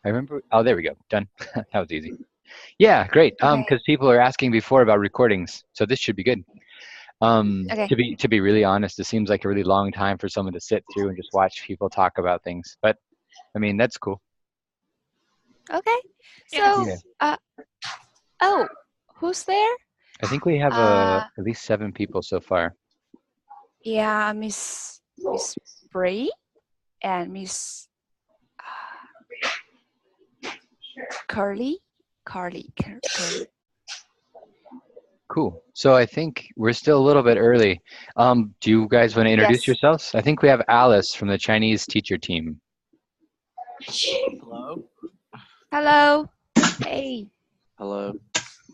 I remember. Oh, there we go. Done. That was easy. Yeah, great. Okay. Because people are asking before about recordings, so this should be good. Okay. To be really honest, it seems like a really long time for someone to sit through and just watch people talk about things. But I mean, that's cool. Okay. So, Yeah, Yes. oh, who's there? I think we have Uh, at least 7 people so far. yeah, Miss Bray and Miss Curly. Curly. Cool. So I think we're still a little bit early. Do you guys want to introduce Yes. yourselves? I think we have Alice from the Chinese teacher team. Hello. Hello. Hey. Hello.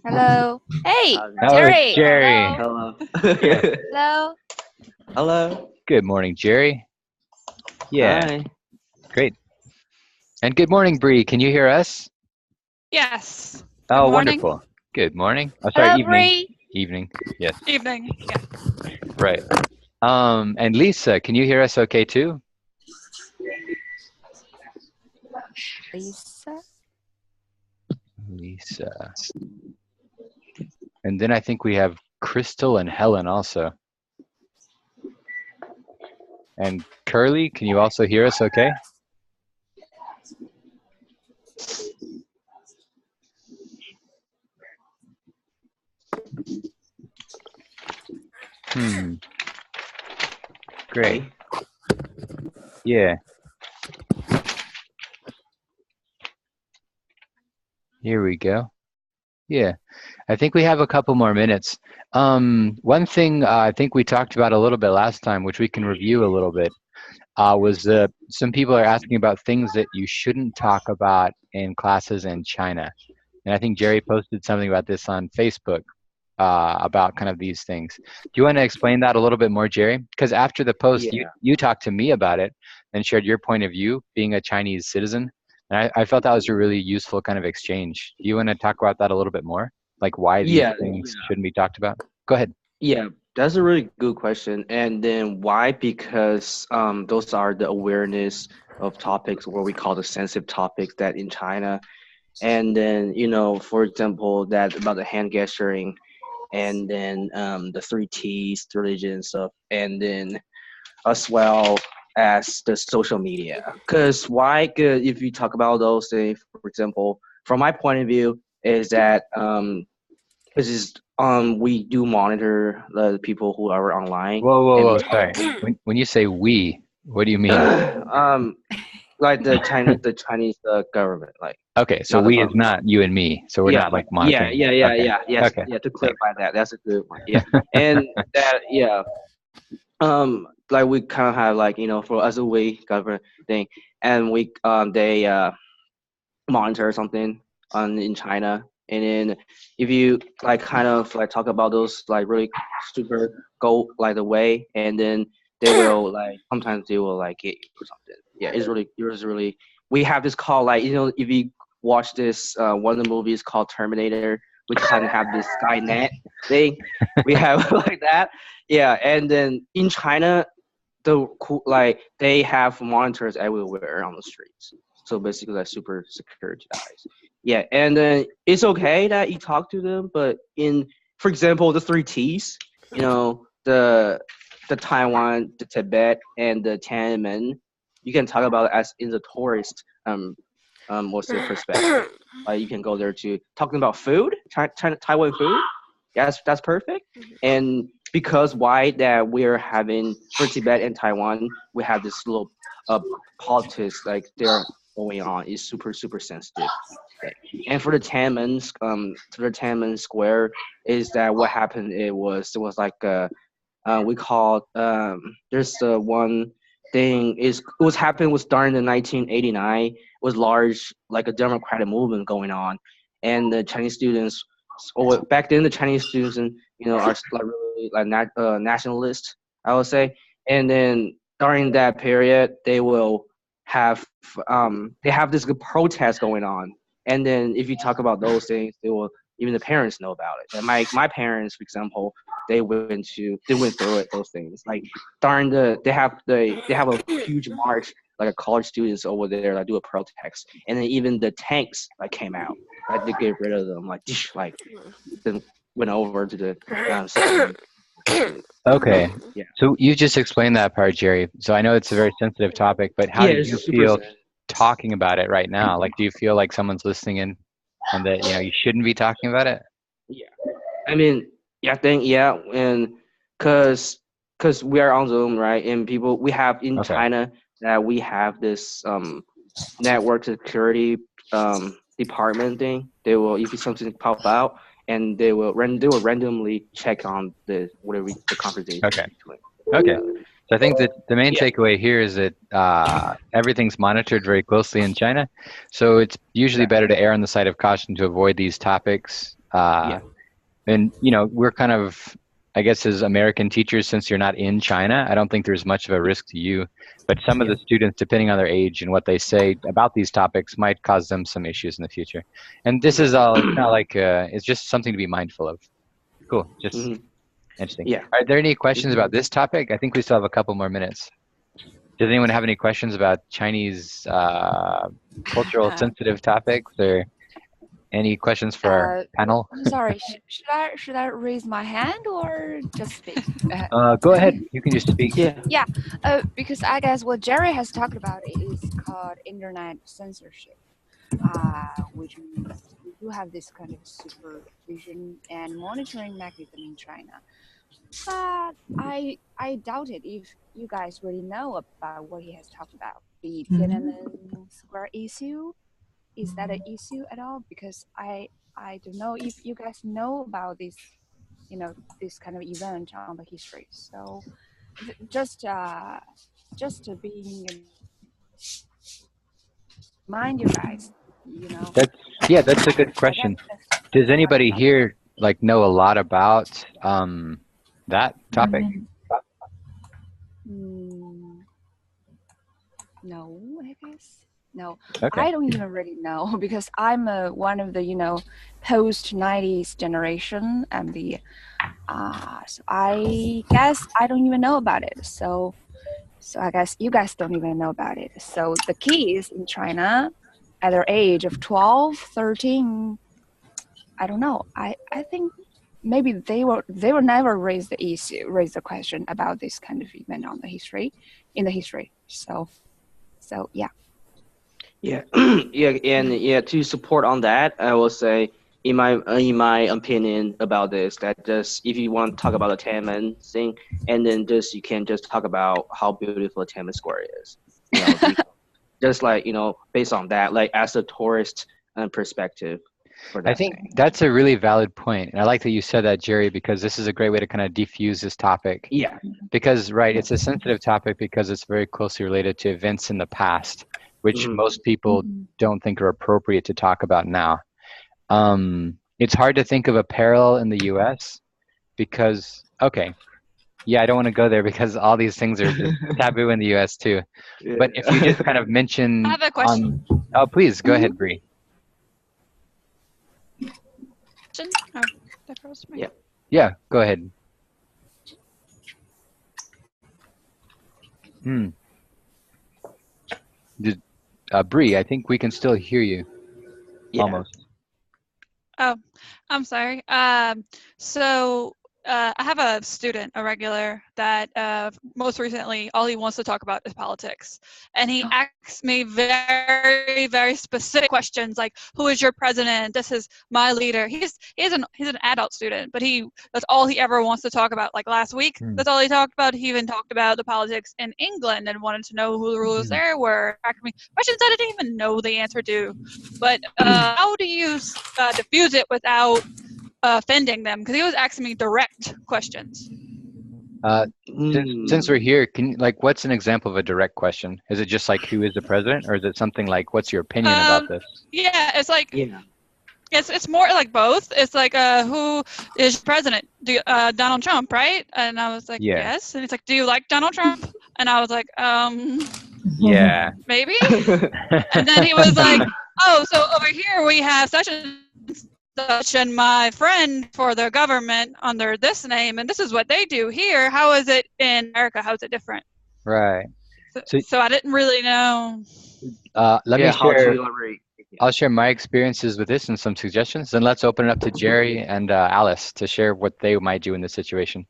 Hello. Hey, Oh, it's Jerry. Jerry. Hello. Hello. Yeah. Hello. Hello. Good morning, Jerry. Yeah, Hi. great. And good morning, Bree. Can you hear us? Yes. Good Oh, morning. wonderful. Good morning. Oh, sorry, Hello, evening. Bree. Evening. Yes, Evening. Yeah. right. And Lisa, can you hear us okay too? Lisa. Lisa. And then I think we have Crystal and Helen also. And Curly, can you also hear us okay? Hmm, great. Hey. Yeah, here we go. Yeah, I think we have a couple more minutes. One thing I think we talked about a little bit last time, which we can review a little bit, was some people are asking about things that you shouldn't talk about in classes in China. And I think Jerry posted something about this on Facebook about kind of these things. Do you want to explain that a little bit more, Jerry? Because after the post, you, Yeah. you talked to me about it and shared your point of view being a Chinese citizen. And I felt that was a really useful kind of exchange. Do you want to talk about that a little bit more? Like why these Yeah. things shouldn't be talked about? Go ahead. Yeah. That's a really good question. And then why? Because those are the awareness of topics where we call the sensitive topics that in China. And then, for example, that about the hand gesturing and then the three T's, religion and stuff. And then as well as the social media. Because why? 'Cause if you talk about those things, for example, from my point of view, is that this is we do monitor the people who are online, Whoa, whoa, and we whoa! talk Sorry. When you say we, what do you mean? like the Chinese government, like Okay, so not the we is public. not you and me, so we're Yeah, not like yeah, monitoring. yeah, yeah, Okay, yeah. Yes, okay, yeah. To thanks. clarify that, that's a good one. Yeah, and that yeah. Like we kind of have like for us a we government thing, and we they monitor something on in China, and then if you like kind of like talk about those like really super go like the way, and then they will like sometimes they will like get you or something. Yeah, it's really we have this call like if you watch this one of the movies called Terminator, we kind of have this Skynet thing. We have like that. Yeah, and then in China like they have monitors everywhere on the streets. So basically, like super securitized. Yeah, and then it's okay that you talk to them, but for example, the three T's, the Taiwan, the Tibet, and the Tiananmen, you can talk about it as in the tourist what's the perspective. Like you can go there to talking about food, Taiwan food. Yes, that's perfect. And because why that we're having for Tibet and Taiwan, we have this little uh, politics like they're going on is super super sensitive thing. And for the Tiananmen Square is that what happened? It was like we called there's the one thing is it was happened was during the 1989 was large like a democratic movement going on, and the Chinese students or back then the Chinese students and are like really like nationalist, I would say. And then during that period they will have they have this good protest going on, and then if you talk about those things they will even the parents know about it. And my parents, for example, they went through it those things like during they have a huge march like a college students over there like do a protest, and then even the tanks like came out, like to get rid of them, like then went over to the city. Okay. Yeah. So you just explained that part, Jerry. So I know it's a very sensitive topic, but how Yeah, do it's you super feel sad. talking about it right now? Like, do you feel like someone's listening in and that, you shouldn't be talking about it? Yeah, I mean, yeah, I think and cause we are on Zoom, right? And we have in Okay. China that we have this network security department thing. They will, if something pop out, and they will randomly check on the conversation Okay. between. Okay. So I think that the main Yeah. takeaway here is that everything's monitored very closely in China. So it's usually better to err on the side of caution to avoid these topics. Yeah. And, we're kind of, I guess, as American teachers, since you're not in China, I don't think there's much of a risk to you. But some of the students, depending on their age and what they say about these topics, might cause them some issues in the future. And this is all, it's not like, it's just something to be mindful of. Cool. Just Mhm. interesting. Yeah. Are there any questions about this topic? I think we still have a couple more minutes. Does anyone have any questions about Chinese cultural sensitive topics, or any questions for our panel? I'm sorry. Should I raise my hand or just speak? Go ahead. You can just speak. Yeah. Because I guess what Jerry has talked about is called internet censorship, which means we do have this kind of supervision and monitoring mechanism in China. But I doubt it if you guys really know about what he has talked about. The Tiananmen Square issue, is that an issue at all? Because I don't know if you guys know about this, this kind of event on the history. So just to being mind you guys, That's a good question. Does anybody here know a lot about that topic? No, I guess. No, Okay. I don't even really know because I'm one of the post 90s generation, and so I guess I don't even know about it. So I guess you guys don't even know about it. So the kids in China at their age of 12, 13, I don't know. I think maybe they were never raised the question about this kind of event in the history. So yeah. Yeah, and to support on that, I will say, in my opinion about this, that just if you want to talk about the Tiananmen thing, and then you can just talk about how beautiful Tiananmen Square is, just based on that, like as a tourist perspective. For that I think thing. that's a really valid point, and I like that you said that, Jerry, because this is a great way to kind of defuse this topic. Yeah. Because it's a sensitive topic because it's very closely related to events in the past, which most people don't think are appropriate to talk about now. It's hard to think of a parallel in the U.S. because, I don't want to go there because all these things are just taboo in the U.S. too. Yeah. But if you just kind of mention, I have a question. Oh, please go ahead, Bree. Oh, that froze me. Yeah. Yeah, go ahead. Bree, I think we can still hear you. Yeah. Almost. Oh, I'm sorry. So I have a student, a regular, that most recently all he wants to talk about is politics. And he asks me very, very specific questions like, who is your president? This is my leader. He's an adult student, but that's all he ever wants to talk about. Like last week, that's all he talked about. He even talked about the politics in England and wanted to know who the rulers there were. Asking me questions I didn't even know the answer to. But how do you diffuse it without offending them? Because he was asking me direct questions. Since we're here, what's an example of a direct question? Is it just like, who is the president, or is it something like, what's your opinion about this? Yeah, it's like it's more like both. It's like who is president? Donald Trump, right? And I was like, yes. And he's like, do you like Donald Trump? And I was like, yeah, maybe. And then he was like, oh, so over here we have such and my friend for the government under this name, and this is what they do here. How is it in America? How is it different? Right. So I didn't really know. Let me how to share. elaborate. I'll share my experiences with this and some suggestions. And let's open it up to Jerry and Alice to share what they might do in this situation.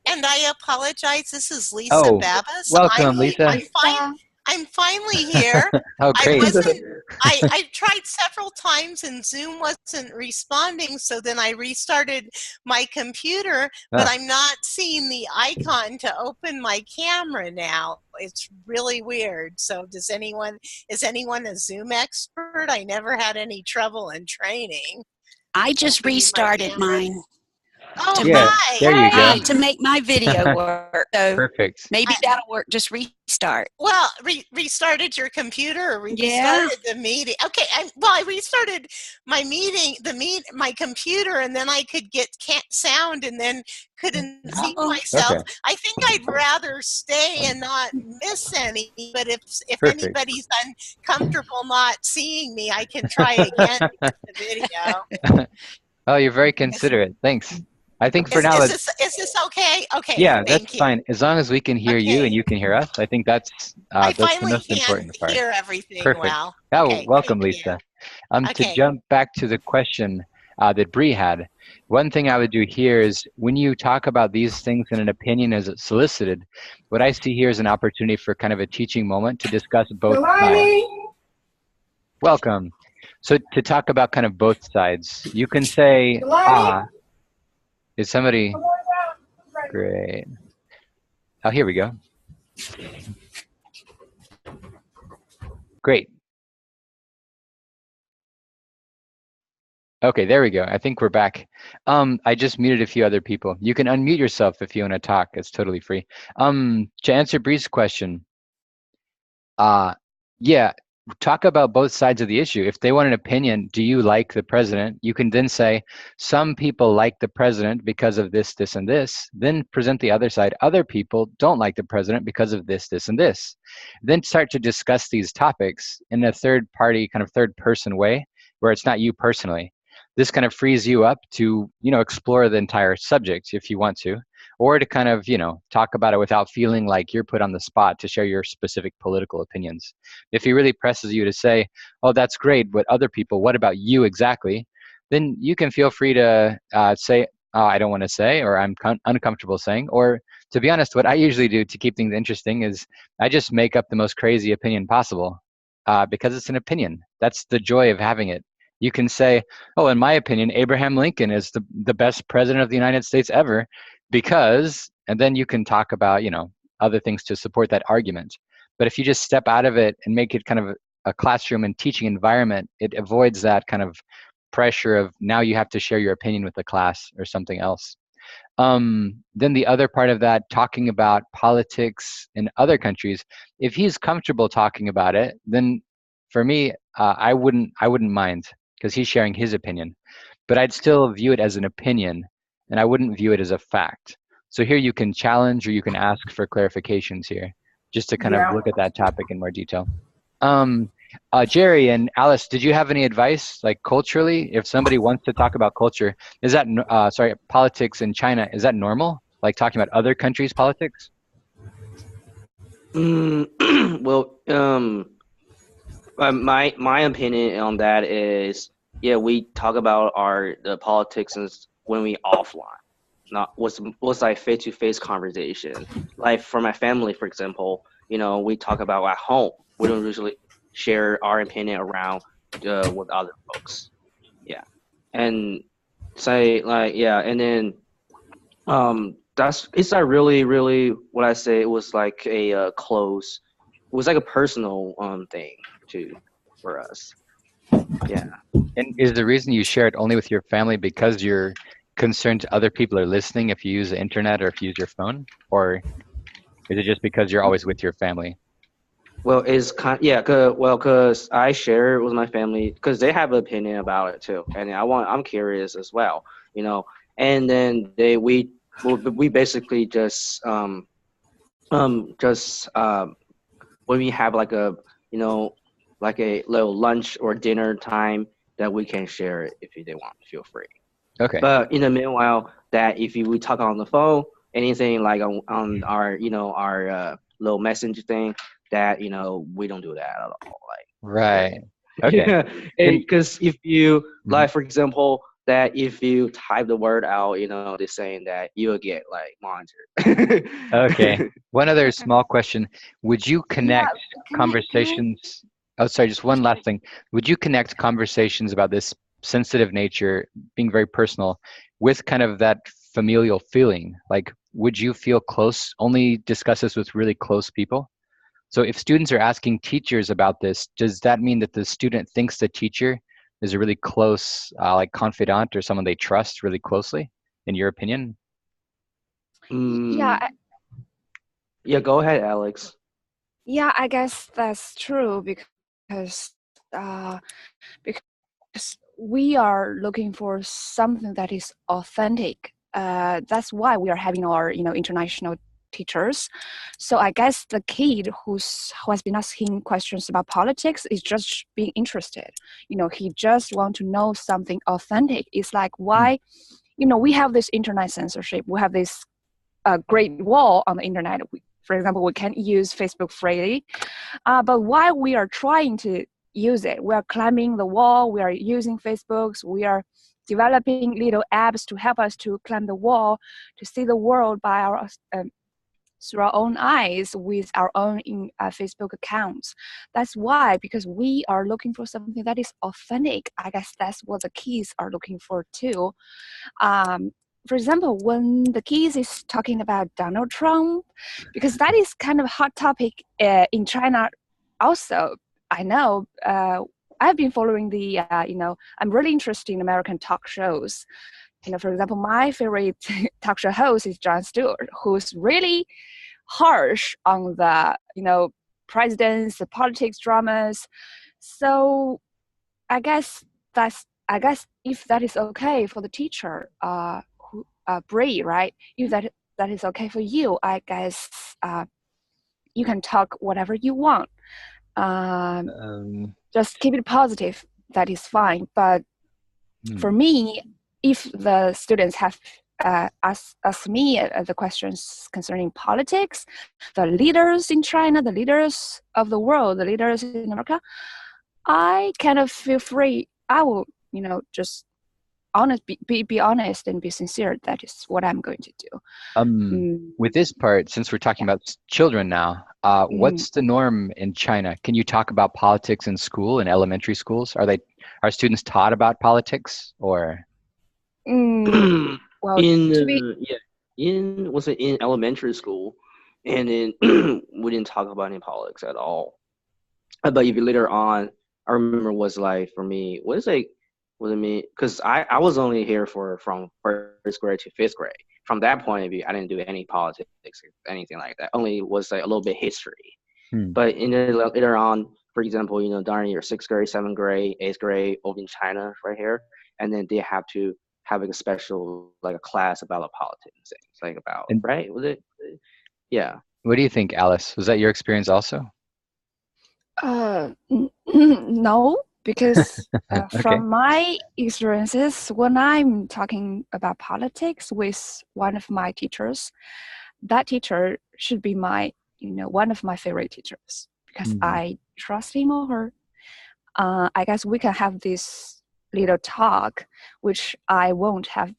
And I apologize. This is Lisa Oh, Babas. welcome, Lisa. I'm finally here. Oh, great. I tried several times and Zoom wasn't responding, so then I restarted my computer, but I'm not seeing the icon to open my camera now. It's really weird. So is anyone a Zoom expert? I never had any trouble in training. I just restarted mine. Oh, Yeah, hi. there you go. To make my video work. So Perfect. maybe that'll work. Just restart. Well, restarted your computer or restarted the meeting? Okay, I restarted my meeting, my computer, and then I could get sound and then couldn't see myself. Okay. I think I'd rather stay and not miss any, but if Perfect. anybody's uncomfortable not seeing me, I can try again with the video. Oh, you're very considerate. Thanks. I think for now, is this okay? Okay. Yeah, that's fine. As long as we can hear you and you can hear us, I think that's the most important part. Hear everything Perfect. well. Oh, Okay, welcome, thank Lisa. you. To jump back to the question that Bree had, one thing I would do here is when you talk about these things in an opinion as it's solicited, what I see here is an opportunity for kind of a teaching moment to discuss both sides. Welcome. So to talk about kind of both sides, you can say, is somebody, great. Oh, here we go. Great. Okay, there we go. I think we're back. I just muted a few other people. You can unmute yourself if you want to talk. It's totally free. To answer Bree's question, yeah, talk about both sides of the issue. If they want an opinion, do you like the president? You can then say, some people like the president because of this, this, and this. Then present the other side. Other people don't like the president because of this, this, and this. Then start to discuss these topics in a third party, kind of third person way, where it's not you personally. This kind of frees you up to, explore the entire subject if you want to, or to kind of, talk about it without feeling like you're put on the spot to share your specific political opinions. If he really presses you to say, oh, that's great, but other people, what about you exactly? Then you can feel free to say, oh, I don't want to say, or I'm uncomfortable saying, or to be honest, what I usually do to keep things interesting is I just make up the most crazy opinion possible because it's an opinion. That's the joy of having it. You can say, oh, in my opinion, Abraham Lincoln is the best president of the United States ever because, and then you can talk about, other things to support that argument. But if you just step out of it and make it kind of a classroom and teaching environment, it avoids that kind of pressure of now you have to share your opinion with the class or something else. Then the other part of that, talking about politics in other countries, if he's comfortable talking about it, then for me, I wouldn't mind, because he's sharing his opinion. But I'd still view it as an opinion, and I wouldn't view it as a fact. So here you can challenge or you can ask for clarifications here, just to kind of look at that topic in more detail. Jerry and Alice, did you have any advice, like culturally, if somebody wants to talk about culture, is that, politics in China, is that normal? Like talking about other countries' politics? Well, my opinion on that is, yeah, we talk about the politics when we offline, not what's like face-to-face conversation. Like for my family, for example, we talk about at home. We don't usually share our opinion around with other folks. Yeah, and say like and then it's like really what I say. It was like a close. It was like a personal thing too for us. Yeah. And is the reason you share it only with your family because you're concerned other people are listening if you use the internet or if you use your phone, or is it just because you're always with your family? Well, it's because I share it with my family because they have an opinion about it too, and I'm curious as well, And then we basically just when we have like a like a little lunch or dinner time that we can share it if they want, feel free. Okay. But in the meanwhile, that if we talk on the phone, anything like on our our little messenger thing. That we don't do that at all. Like Right. Okay. yeah, because if you Mhm. like, for example, that if you type the word out, they're saying that you'll get like monitored. Okay. One other Okay. small question. Would you connect Can I? conversations? Oh, sorry, just one last thing. Would you connect conversations about this sensitive nature, being very personal, with kind of that familial feeling? Like, would you feel close, only discuss this with really close people? So if students are asking teachers about this, does that mean that the student thinks the teacher is a really close, like confidant or someone they trust really closely, in your opinion? Yeah, Mm, yeah, go ahead, Alex. yeah, I guess that's true because uh, because we are looking for something that is authentic. That's why we are having our international teachers. So I guess the kid who has been asking questions about politics is just being interested. He just want to know something authentic. It's like why we have this internet censorship. We have this great wall on the internet. For example, we can't use Facebook freely. But while we are trying to use it, we are climbing the wall, we are using Facebooks, we are developing little apps to help us to climb the wall, to see the world by our through our own eyes with our own Facebook accounts. That's why, because we are looking for something that is authentic. I guess that's what the kids are looking for too. For example, when the kids is talking about Donald Trump, because that is kind of a hot topic in China also. I know I've been following I'm really interested in American talk shows. For example, my favorite talk show host is Jon Stewart, who's really harsh on the, presidents, the politics dramas. So I guess if that is okay for the teacher, Bree, right? If that is okay for you, I guess you can talk whatever you want. Um, Just keep it positive. That is fine. But for me, if the students have asked me the questions concerning politics, the leaders in China, the leaders of the world, the leaders in America, I kind of feel free. I will, just be honest and be sincere. That is what I'm going to do. with this part, since we're talking about children now, what's the norm in China? Can you talk about politics in school, in elementary schools? Are students taught about politics or? Well, in to be in elementary school, and then we didn't talk about any politics at all. But if you later on, I remember was like for me was like was it me because I was only here from first grade to fifth grade. From that point of view, I didn't do any politics or anything like that. Only was like a little bit history. But later on, for example, during your sixth grade, seventh grade, eighth grade over in China right here, and then they have to have a special like a class about the politics things like about And right was it yeah. what do you think, Alice? Was that your experience also? no, because Okay. from my experiences, when I'm talking about politics with one of my teachers, that teacher should be one of my favorite teachers because I trust him or her. I guess we can have this little talk, which I won't have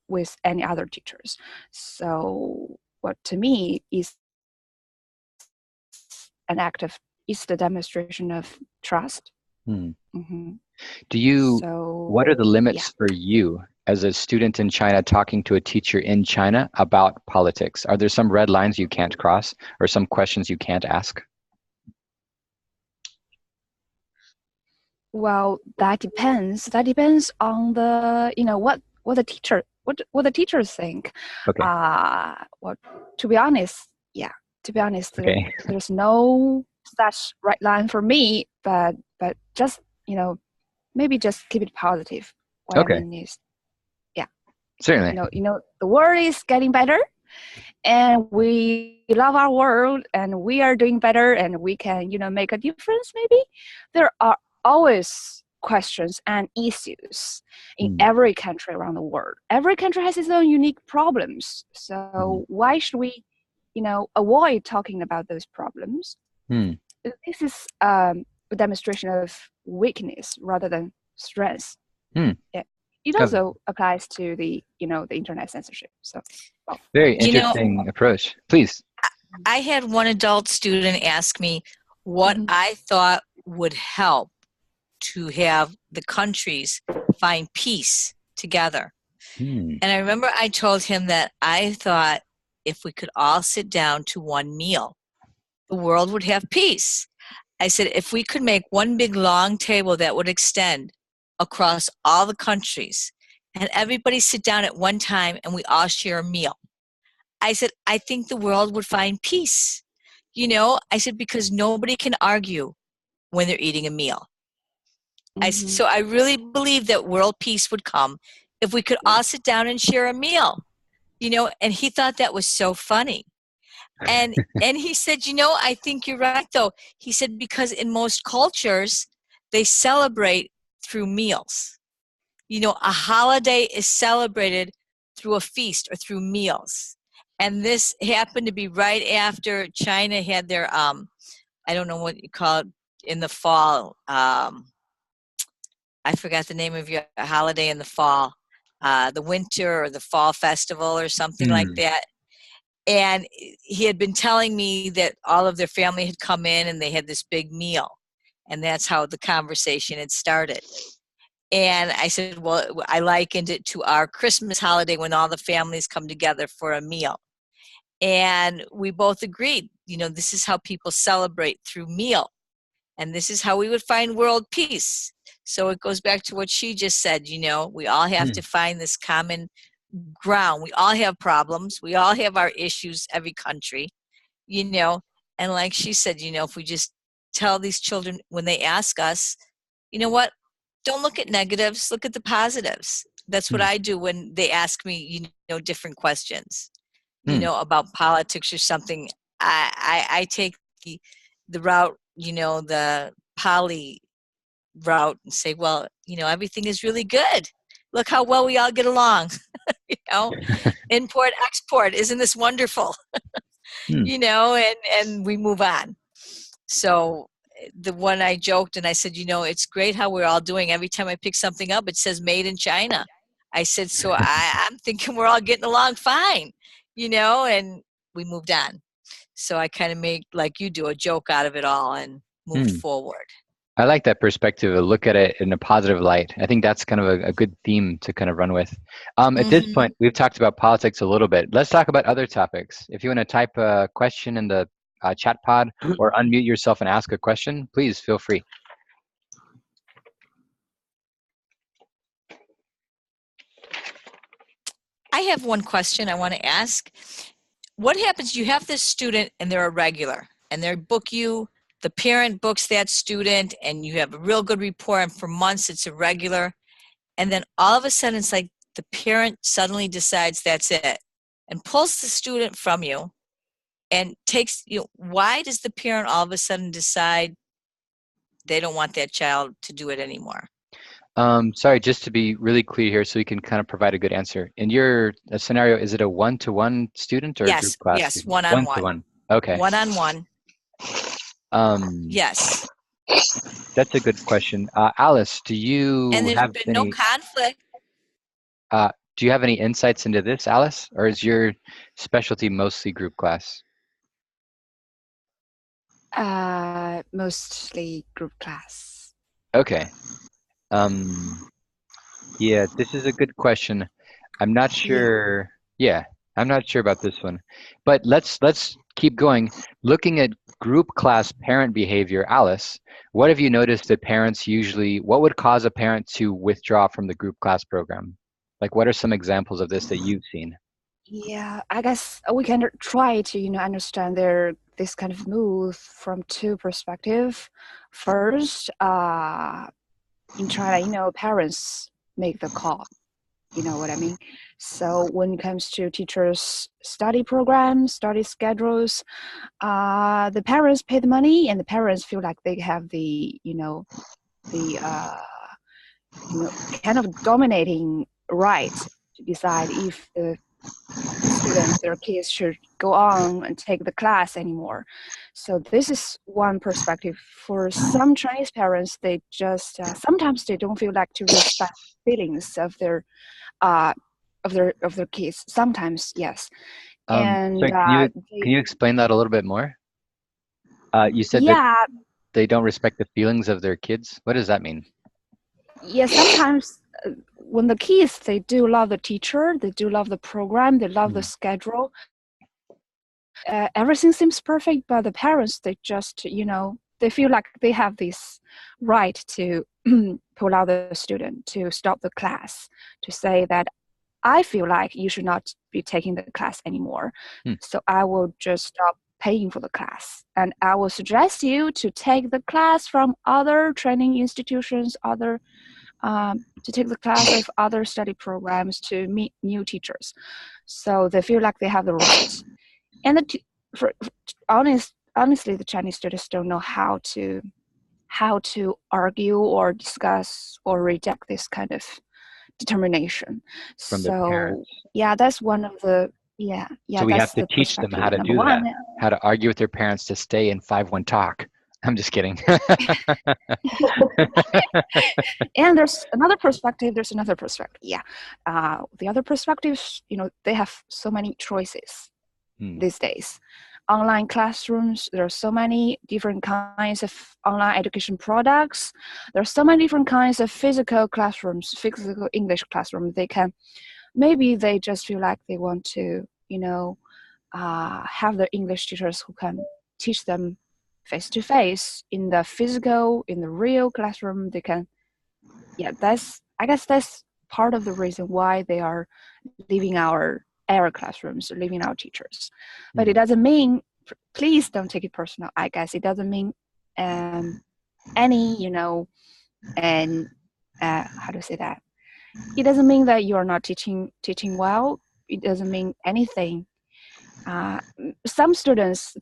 with any other teachers. So, what to me is it's the demonstration of trust. What are the limits for you as a student in China talking to a teacher in China about politics? Are there some red lines you can't cross or some questions you can't ask? Well, that depends. That depends on the, what the teachers think. Okay. Well, to be honest, Okay. there's no such right line for me, but just, maybe just keep it positive. What Okay. I mean is, Certainly. the world is getting better and we love our world and we are doing better and we can, make a difference maybe. There are always questions and issues in every country around the world. Every country has its own unique problems. So why should we avoid talking about those problems. This is a demonstration of weakness rather than strength. Yeah. It also applies to the internet censorship. So very interesting approach. Please. I had one adult student ask me what I thought would help to have the countries find peace together. And I remember I told him that I thought if we could all sit down to one meal, the world would have peace. I said, if we could make one big long table that would extend across all the countries and everybody sit down at one time and we all share a meal, I said, I think the world would find peace. I said, because nobody can argue when they're eating a meal. So I really believe that world peace would come if we could all sit down and share a meal, and he thought that was so funny. And he said, I think you're right, though. He said, because in most cultures, they celebrate through meals. A holiday is celebrated through a feast or through meals. And this happened to be right after China had their, I don't know what you call it, in the fall. I forgot the name of your holiday in the fall. The winter or the fall festival or something like that. And he had been telling me that all of their family had come in and they had this big meal. And that's how the conversation had started. And I said, well, I likened it to our Christmas holiday when all the families come together for a meal. And we both agreed, this is how people celebrate through meal. And this is how we would find world peace. So it goes back to what she just said, we all have to find this common ground. We all have problems. We all have our issues, every country, and like she said, if we just tell these children when they ask us, what, don't look at negatives, look at the positives. That's what I do when they ask me, different questions, about politics or something. I take the route, the poly route and say, well, everything is really good. Look how well we all get along. Import, export, isn't this wonderful? And we move on. So the one I joked and I said, it's great how we're all doing. Every time I pick something up, it says made in China. I said, so I'm thinking we're all getting along fine, and we moved on. So I kind of make, like you do, a joke out of it all and move forward. I like that perspective, look at it in a positive light. I think that's kind of a good theme to kind of run with. At this point, we've talked about politics a little bit. Let's talk about other topics. If you want to type a question in the chat pod or unmute yourself and ask a question, please feel free. I have one question I want to ask. What happens, you have this student and they're a regular and they book you, the parent books that student and you have a real good rapport and for months it's a regular, and then all of a sudden it's like the parent suddenly decides that's it and pulls the student from you and takes, why does the parent all of a sudden decide they don't want that child to do it anymore? Sorry, just to be really clear here so we can kind of provide a good answer. In your scenario, is it a one-to-one student or yes, group class? Yes, student? One-on-one. One-to-one. Okay. One-on-one. Yes. That's a good question. Alice, do you and there's have been any, no conflict. do you have any insights into this, Alice? Or is your specialty mostly group class? Mostly group class. Okay. Yeah, this is a good question. I'm not sure. Yeah, I'm not sure about this one. But let's keep going. Looking at group class parent behavior, Alice, what have you noticed that parents usually, what would cause a parent to withdraw from the group class program? Like, what are some examples of this that you've seen? Yeah, I guess we can try to, understand this kind of move from two perspectives. First, in China, parents make the call. You know what I mean? So when it comes to teachers' study programs, study schedules, the parents pay the money, and the parents feel like they have the kind of dominating right to decide if the student students, their kids should go on and take the class anymore. So this is one perspective. For some Chinese parents, they just sometimes they don't feel like to respect feelings of their kids. Sometimes, yes. And Sorry, can you explain that a little bit more? You said that yeah, they don't respect the feelings of their kids. What does that mean? yeah. Sometimes when the kids, they do love the teacher, they do love the program, they love the schedule. Everything seems perfect, but the parents, they just, they feel like they have this right to pull out the student, to stop the class, to say that I feel like you should not be taking the class anymore. So I will just stop paying for the class. And I will suggest you to take the class from other training institutions, to take the class of other study programs, to meet new teachers. So they feel like they have the right. And honestly, the Chinese students don't know how to argue or discuss or reject this kind of determination. From their parents. Yeah, that's one of the So we have to teach them how to do that, how to argue with their parents to stay in 5-1 talk. I'm just kidding. And there's another perspective. Yeah. The other perspective, they have so many choices these days. Online classrooms, there are so many different kinds of online education products. There are so many different kinds of physical classrooms, physical English classrooms. Maybe they just feel like they want to, have the English teachers who can teach them face to face in the real classroom. They can, I guess that's part of the reason why they are leaving our classrooms, leaving our teachers. But it doesn't mean, please don't take it personal, I guess. It doesn't mean any, and how to say that? It doesn't mean that you are not teaching well. It doesn't mean anything. Some students,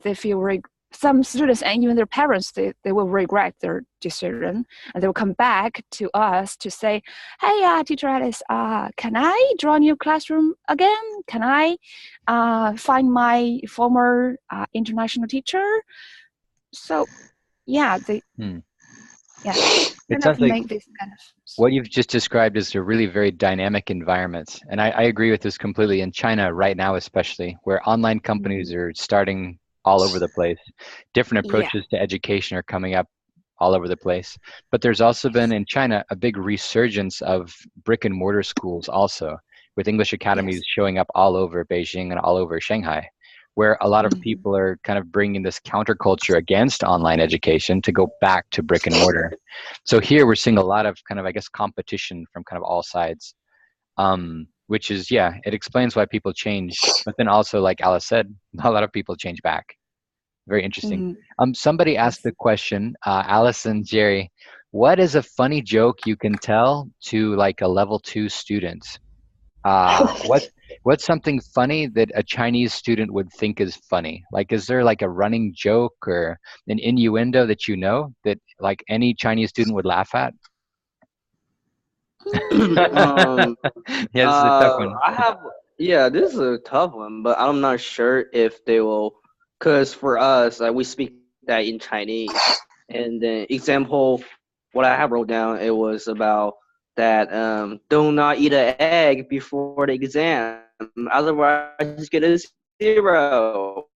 some students and even their parents, they will regret their decision, and they will come back to us to say, hey, Teacher Alice, can I join your classroom again? Can I find my former international teacher? So, yeah, it sounds like this kind of what you've just described is a really very dynamic environment. And I agree with this completely. In China right now, especially, where online companies are starting all over the place. Different approaches to education are coming up all over the place. But there's also been in China a big resurgence of brick and mortar schools also, with English academies showing up all over Beijing and all over Shanghai, where a lot of people are kind of bringing this counterculture against online education to go back to brick and mortar. So here we're seeing a lot of kind of, I guess, competition from kind of all sides. Which is, it explains why people change. But then also, like Alice said, a lot of people change back. Very interesting. Somebody asked the question, Alice and Jerry, what is a funny joke you can tell to like a level 2 student? What's something funny that a Chinese student would think is funny? Like, is there like a running joke or an innuendo that that like any Chinese student would laugh at? This is a tough one. This is a tough one, but I'm not sure if they will, because for us, we speak that in Chinese. And the example, what I have wrote down, it was about that do not eat an egg before the exam, otherwise you get a 0.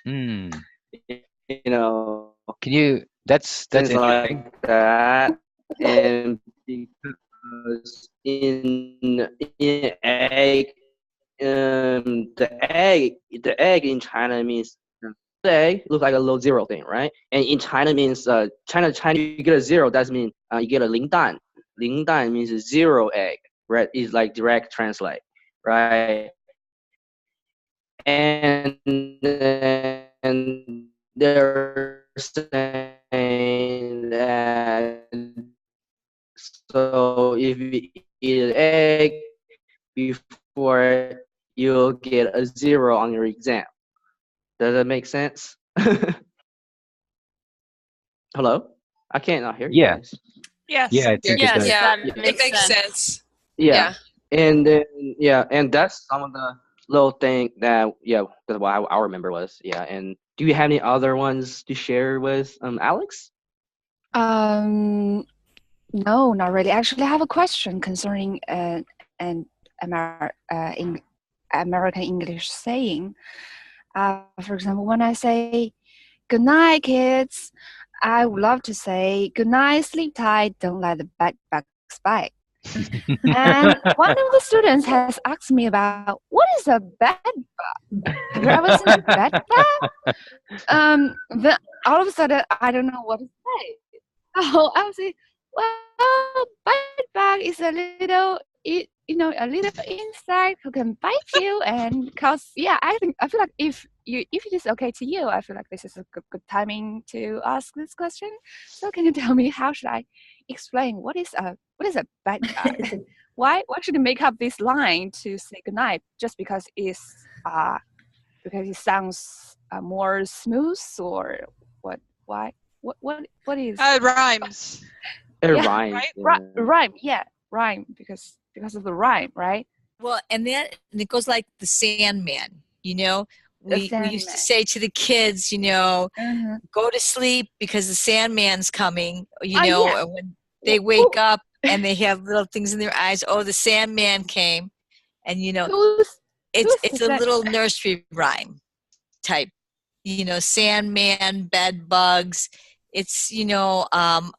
Can you? That's interesting. Like that, and because in egg, the egg in China means the egg looks like a low 0 thing, right? And in China means China you get a 0. That means you get a 零蛋. 零蛋 means 0 egg, right? It's like direct translate, right? And they're saying that, so if you eat an egg before, you'll get a 0 on your exam. Does that make sense? Hello? I can't not hear you guys. Yes. Yeah, I think it does. It makes sense. Yeah. And then and that's some of the little thing that that's what I remember was And do you have any other ones to share with Alex? Um, no, not really. Actually, I have a question concerning an American English saying. For example, when I say "Good night, kids," I would love to say "Good night, sleep tight, don't let the bed bugs bite." And one of the students has asked me about what is a bed bug. Have you ever seen a bed bug? Then all of a sudden I don't know what to say. So I was say, well, bed bug is a little, a little insect who can bite you, and cause I feel like if it is okay to you, I feel like this is a good timing to ask this question. So can you tell me how should I explain what is a bed bug? Why should you make up this line to say goodnight just because it sounds more smooth, or what? Why? What is? It rhymes. It Yeah, rhymes. right? Rhyme, rhyme because of the rhyme, right? Well, and it goes like the Sandman. We used Sandman. to say to the kids, go to sleep because the Sandman's coming. Yeah. And when they wake up and they have little things in their eyes, oh, the Sandman came, and it's a little nursery rhyme type. Sandman, bed bugs. It's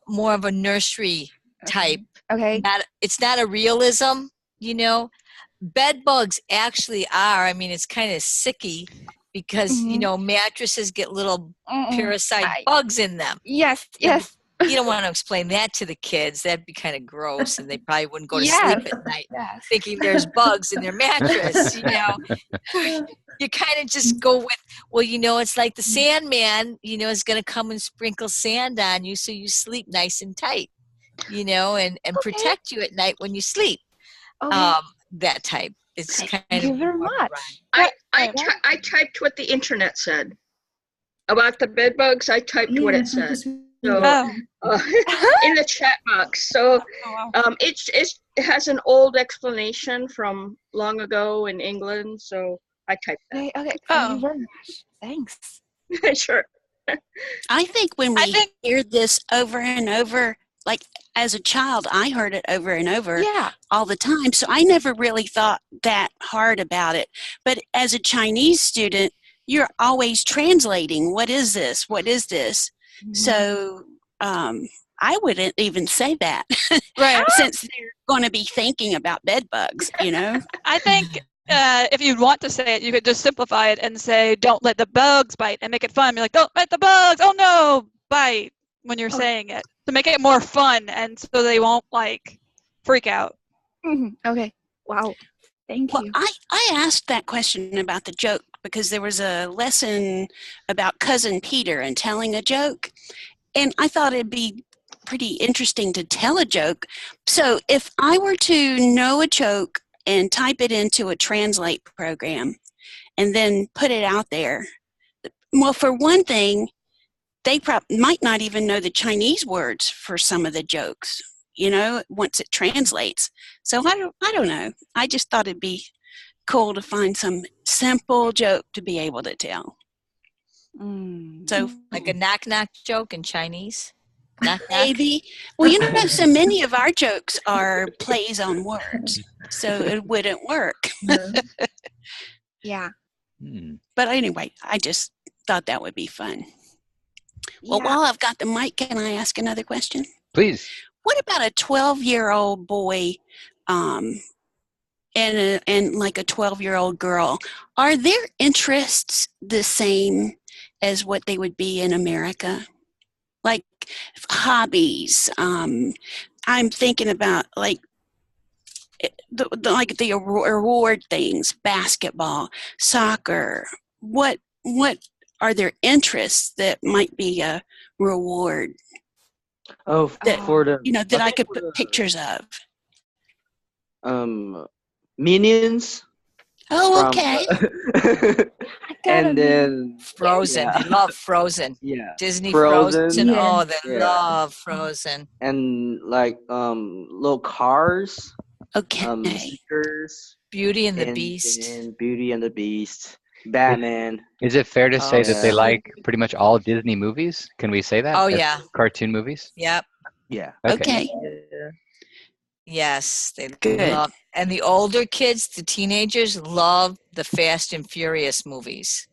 more of a nursery type. Okay. It's not a realism. Bed bugs actually are. I mean, it's kind of sicky because mattresses get little parasite bugs in them. Yes. You don't want to explain that to the kids. That'd be kind of gross, and they probably wouldn't go to sleep at night thinking there's bugs in their mattress. You kind of just go with, well, it's like the Sandman, is going to come and sprinkle sand on you so you sleep nice and tight, and protect you at night when you sleep. Okay. That type. It's kind Thank you very much. I typed what the internet said about the bed bugs. I typed what it said. So in the chat box. So it has an old explanation from long ago in England. So I typed that. Okay. Thank you very much. Thanks. Sure. I think when we hear this over and over, like as a child, I heard it over and over all the time. So I never really thought that hard about it. But as a Chinese student, you're always translating. What is this? What is this? Mm-hmm. So I wouldn't even say that, right? Since they're going to be thinking about bed bugs, I think if you want to say it, you could just simplify it and say, "Don't let the bugs bite," and make it fun. Be like, "Don't let the bugs, oh no, bite," when you're saying it, to make it more fun, and so they won't freak out. Mm-hmm. Okay. Wow. Thank you. I asked that question about the joke because there was a lesson about Cousin Peter and telling a joke. And I thought it'd be pretty interesting to tell a joke. So if I were to know a joke and type it into a translate program and then put it out there, well, for one thing, they might not even know the Chinese words for some of the jokes, once it translates. So I don't know. I just thought it'd be cool to find some simple joke to be able to tell. So like a knock knock joke in Chinese. Knock, maybe. Well, so many of our jokes are plays on words, so it wouldn't work. Yeah. But anyway, I just thought that would be fun. Well, while I've got the mic, can I ask another question? Please. What about a 12-year-old boy and like a 12-year-old girl? Are their interests the same as what they would be in America? Like hobbies. I'm thinking about the reward things, basketball, soccer. What are their interests that might be a reward? Oh, that I could put pictures of. Minions. Oh, okay. And then Frozen. Yeah. They love Frozen. Yeah. Disney Frozen. Frozen. Oh, they love Frozen. And little cars. Okay. Stickers. Beauty and the Beast. And Beauty and the Beast, Batman. Is it fair to say that they yeah. like pretty much all Disney movies? Can we say that? Oh As yeah. Cartoon movies? Yep. Yeah. Okay. Yeah. Yes, they Good. love, and the older kids, the teenagers, love the Fast and Furious movies.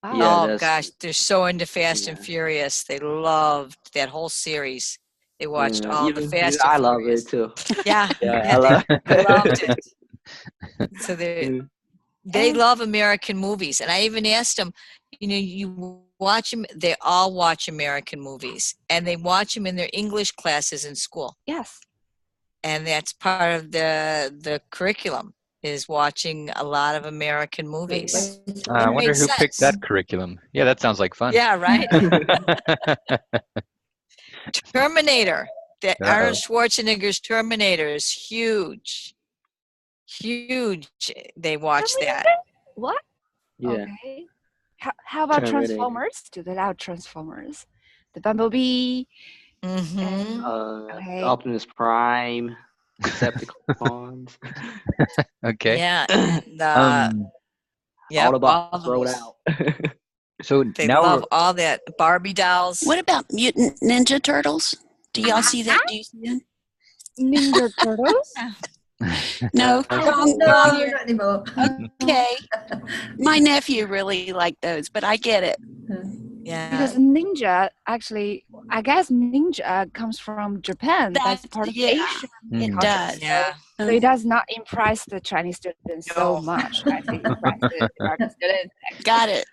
Wow. Yeah, Oh that's- gosh, they're so into Fast and Yeah. Furious. They loved that whole series. They watched Yeah, all even- the Fast I and love Furious. it too. Yeah, Yeah, yeah, I love they loved it. So Mm. they And- love American movies, and I even asked them, you know, you watch them. They all watch American movies, and they watch them in their English classes in school, Yes. and that's part of the curriculum is watching a lot of American movies. I It wonder makes who picked sense. that curriculum. Yeah, that sounds like fun. Yeah, right. Terminator. That Uh-oh. Arnold Schwarzenegger's Terminator is huge. Huge. They watch that. What? Yeah. Okay. How about Terminator. Transformers? Do they love Transformers? The Bumblebee. Mm-hmm. Okay. Optimus Prime, Decepticons. Okay. Yeah. And, yeah. Autobots rolled those. out. So They now love all that. Barbie dolls. What about Mutant Ninja Turtles? Do y'all see that? Do you see that? Ninja Turtles? No, wrong, No, wrong year. not anymore. Okay. My nephew really liked those, but I get it. Yeah. Because ninja, actually, I guess ninja comes from Japan. That's part of yeah, Asia. It Mm. does. Yeah. So it does not impress the Chinese students so No. much. I think it impresses the American students. Got it.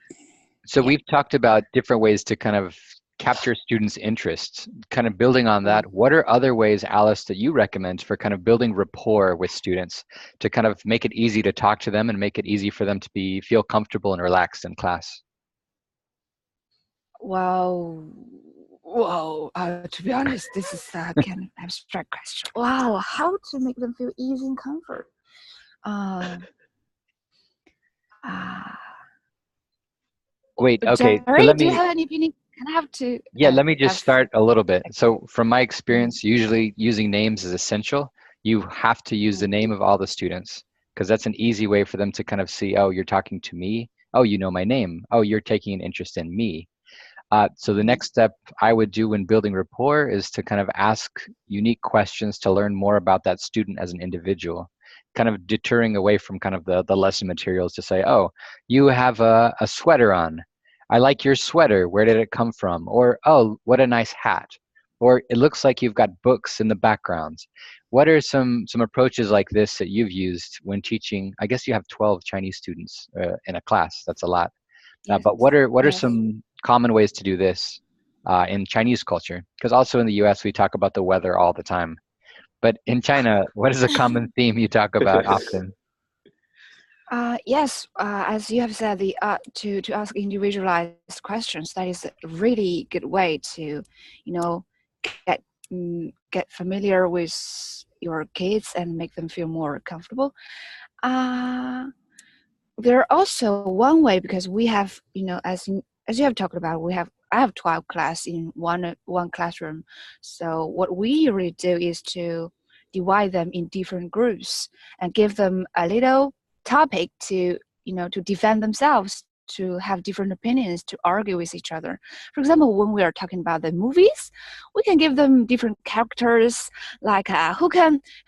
So we've talked about different ways to kind of capture students' interests. Kind of building on that, what are other ways, Alice, that you recommend for kind of building rapport with students to kind of make it easy to talk to them and make it easy for them to feel comfortable and relaxed in class? Wow. Whoa. To be honest, this is a kind of abstract question. Wow. How to make them feel easy and comfort? Wait, okay. So Jerry, let do you me, have any opinion? Can I have to? yeah, let me just have- start a little bit. So from my experience, usually using names is essential. You have to use the name of all the students because that's an easy way for them to kind of see, oh, you're talking to me. Oh, you know my name. Oh, you're taking an interest in me. So the next step I would do when building rapport is to kind of ask unique questions to learn more about that student as an individual, kind of deterring away from kind of the lesson materials to say, oh, you have a sweater on. I like your sweater. Where did it come from? Or, oh, what a nice hat. Or it looks like you've got books in the background. What are some approaches like this that you've used when teaching? I guess you have 12 Chinese students in a class. That's a lot. But what are Yes. some common ways to do this in Chinese culture? Because also in the U.S. we talk about the weather all the time. But in China, what is a common theme you talk about often? Yes, as you have said, to ask individualized questions, that is a really good way to, get familiar with your kids and make them feel more comfortable. There are also one way, because we have, as you have talked about, I have 12 class in one classroom. So what we really do is to divide them in different groups and give them a little topic to defend themselves, to have different opinions, to argue with each other. For example, when we are talking about the movies, we can give them different characters, like who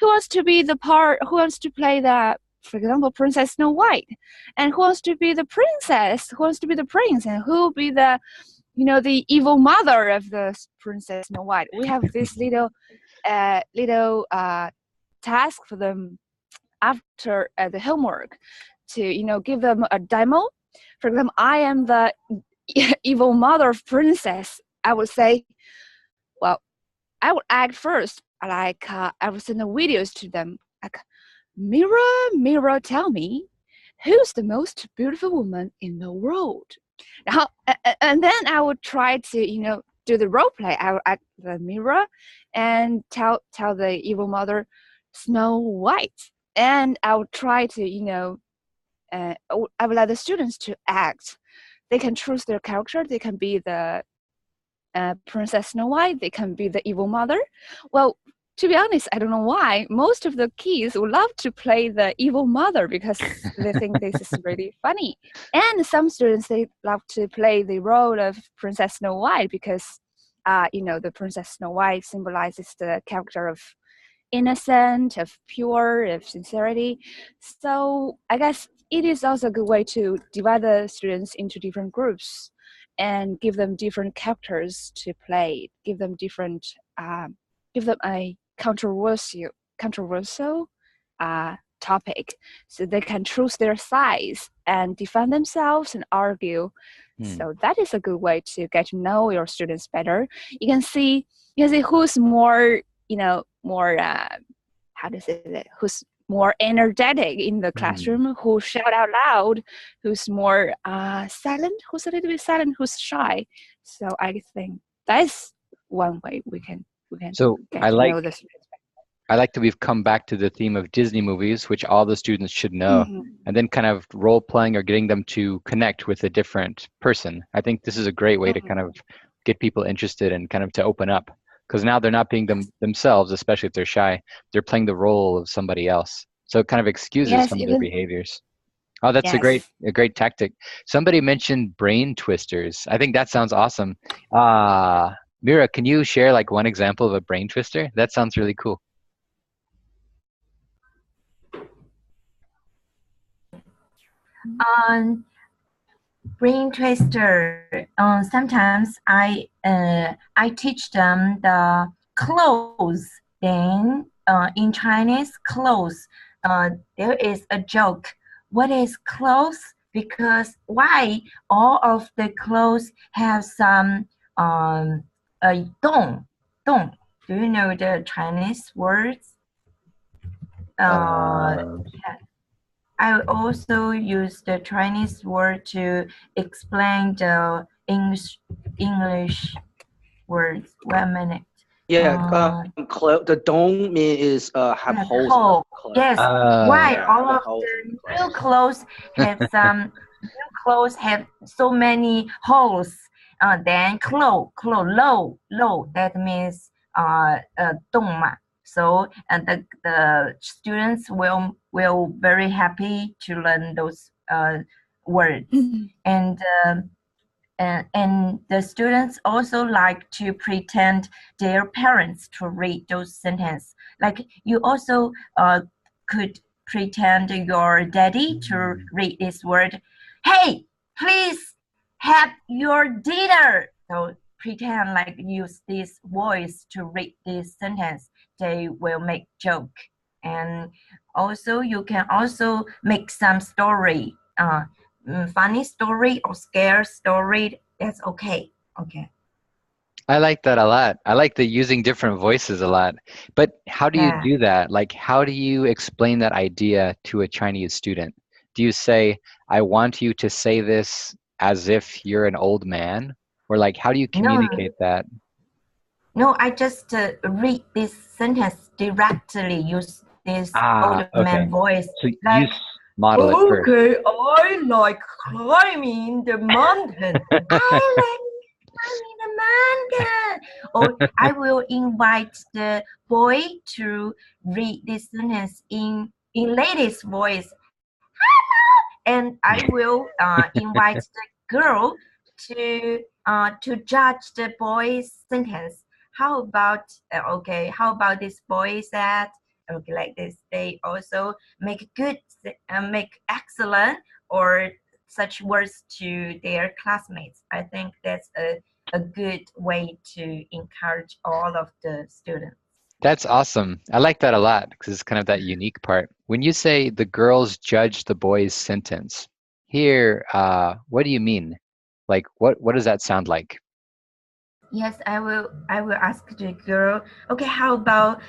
wants to play the, for example, Princess Snow White, and who wants to be the princess, who wants to be the prince, and who will be the the evil mother of the Princess Snow White. We have this little task for them after the homework, to give them a demo. For example, I am the evil mother of princess. I would say, well, I would act first, like I would send the videos to them, like, mirror, mirror, tell me, who's the most beautiful woman in the world? Now, and then I would try to do the role play. I would act the mirror and tell the evil mother, Snow White. And I would try to, I would let the students to act. They can choose their character. They can be the Princess Snow White. They can be the evil mother. Well, to be honest, I don't know why. Most of the kids would love to play the evil mother because they think this is really funny. And some students, they love to play the role of Princess Snow White because, the Princess Snow White symbolizes the character of innocent, of pure, of sincerity. So I guess it is also a good way to divide the students into different groups and give them different characters to play, give them a controversial topic, so they can choose their sides and defend themselves and argue. So that is a good way to get to know your students better. You can see who's more, how to say that, who's more energetic in the classroom, who shout out loud, who's more silent, who's a little bit silent, who's shy. So I think that's one way we can So get I to like know the students. I like that we've come back to the theme of Disney movies, which all the students should know, and then kind of role playing or getting them to connect with a different person. I think this is a great way to kind of get people interested and kind of to open up, because now they're not being themselves, especially if they're shy. They're playing the role of somebody else. So it kind of excuses some of their behaviors. Oh, that's a great tactic. Somebody mentioned brain twisters. I think that sounds awesome. Mira, can you share like one example of a brain twister? That sounds really cool. Brain twister. Sometimes I teach them the clothes. Then in Chinese, clothes. There is a joke. What is clothes? Because why all of the clothes have some dong. Do you know the Chinese words? I also use the Chinese word to explain the English words. 1 minute. Yeah, the dome is have holes. Hole. Yes. Why all of holes the new clothes have some new clothes have so many holes? Then low. That means 洞嘛. So and the students will very happy to learn those words. And the students also like to pretend their parents to read those sentences. Like you also could pretend your daddy to read this word. Hey, please have your dinner. So pretend like use this voice to read this sentence. They will make joke. And also you can also make some story. Funny story or scare story, that's okay. I like that a lot. I like the using different voices a lot. But how do you do that? Like, how do you explain that idea to a Chinese student? Do you say, I want you to say this as if you're an old man? Or like, how do you communicate that? No, I just read this sentence directly, use this old man voice. So like, you model it first. Okay, I like climbing the mountain. I like climbing the mountain. Or I will invite the boy to read this sentence in lady's voice. Hello! And I will invite the girl to judge the boy's sentence. How about this boy said, okay, like this. They also make good, make excellent or such words to their classmates. I think that's a good way to encourage all of the students. That's awesome. I like that a lot because it's kind of that unique part. When you say the girls judge the boy's sentence, here, what do you mean? Like, what does that sound like? Yes, I will ask the girl. Okay, how about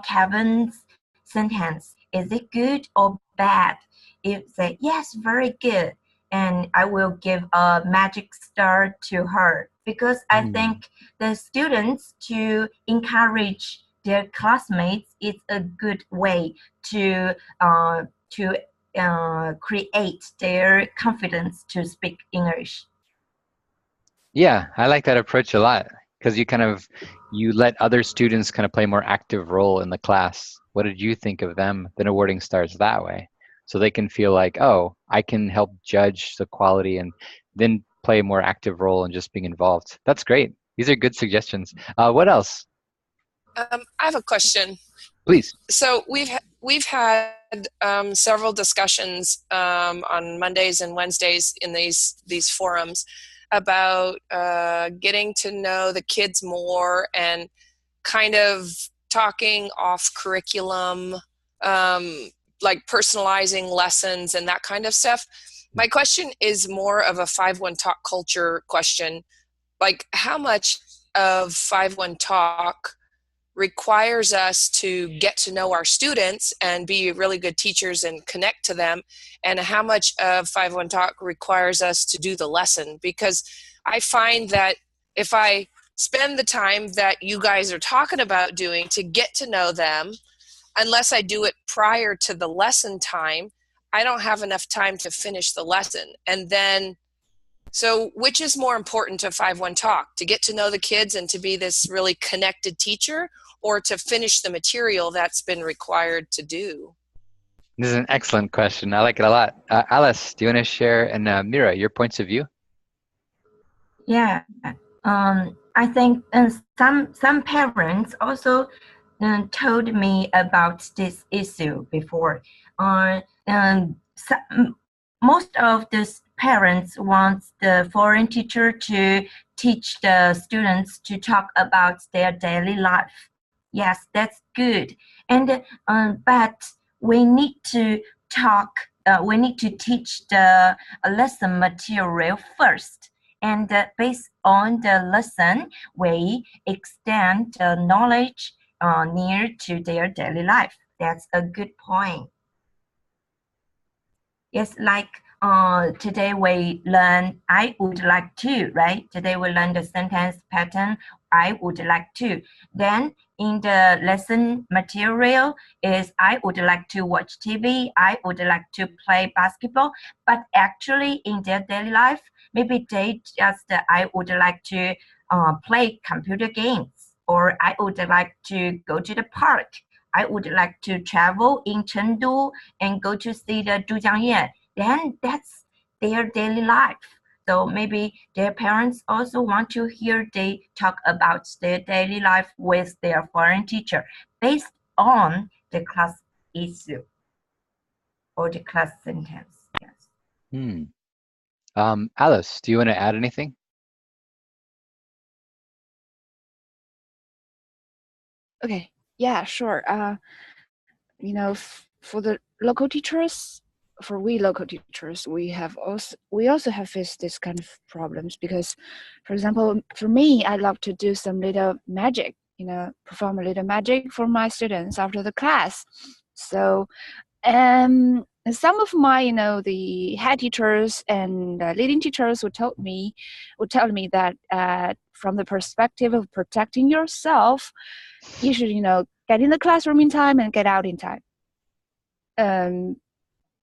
Kevin's sentence? Is it good or bad? If say yes, very good, and I will give a magic star to her because I think the students to encourage their classmates is a good way to create their confidence to speak English. Yeah, I like that approach a lot because you let other students kind of play a more active role in the class. What did you think of them, then awarding stars that way? So they can feel like, oh, I can help judge the quality and then play a more active role in just being involved. That's great. These are good suggestions. What else? I have a question. Please. So we've had several discussions on Mondays and Wednesdays in these forums about getting to know the kids more and kind of talking off curriculum, like personalizing lessons and that kind of stuff. My question is more of a 5-1 Talk culture question. Like, how much of 5-1 Talk requires us to get to know our students and be really good teachers and connect to them, and how much of 5-1 Talk requires us to do the lesson? Because I find that if I spend the time that you guys are talking about doing to get to know them, unless I do it prior to the lesson time, I don't have enough time to finish the lesson. And then, so which is more important to 5-1 Talk? To get to know the kids and to be this really connected teacher, or to finish the material that's been required to do? This is an excellent question. I like it a lot. Alice, do you want to share, and Mira, your points of view? Yeah, I think some parents also told me about this issue before. Most of the parents want the foreign teacher to teach the students to talk about their daily life. Yes, that's good. And but we need to talk. We need to teach the lesson material first. And based on the lesson, we extend the knowledge near to their daily life. That's a good point. Yes, like today we learn I would like to, right? Today we learn the sentence pattern, I would like to. Then in the lesson material is I would like to watch TV, I would like to play basketball. But actually in their daily life, maybe they just, I would like to play computer games, or I would like to go to the park. I would like to travel in Chengdu and go to see the Zhujiangyuan. Then that's their daily life. So maybe their parents also want to hear they talk about their daily life with their foreign teacher based on the class issue or the class sentence. Yes. Alice, do you want to add anything? Okay. Yeah, sure. You know, for the local teachers, we also have faced this kind of problems because, for example, for me, I love to do some little magic, perform a little magic for my students after the class. So, some of my, the head teachers and leading teachers would tell me that from the perspective of protecting yourself, you should, get in the classroom in time and get out in time.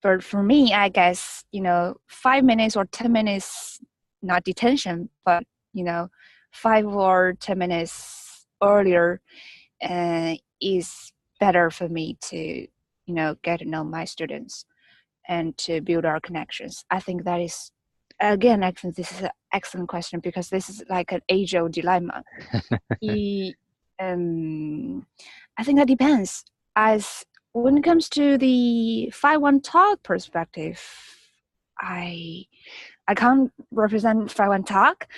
But for me, I guess, 5 minutes or 10 minutes, not detention, but, 5 or 10 minutes earlier is better for me to, get to know my students and to build our connections. I think that is, again, I think this is an excellent question because this is like an age-old dilemma. I think that depends. When it comes to the 5-1 Talk perspective, I can't represent 5-1 Talk,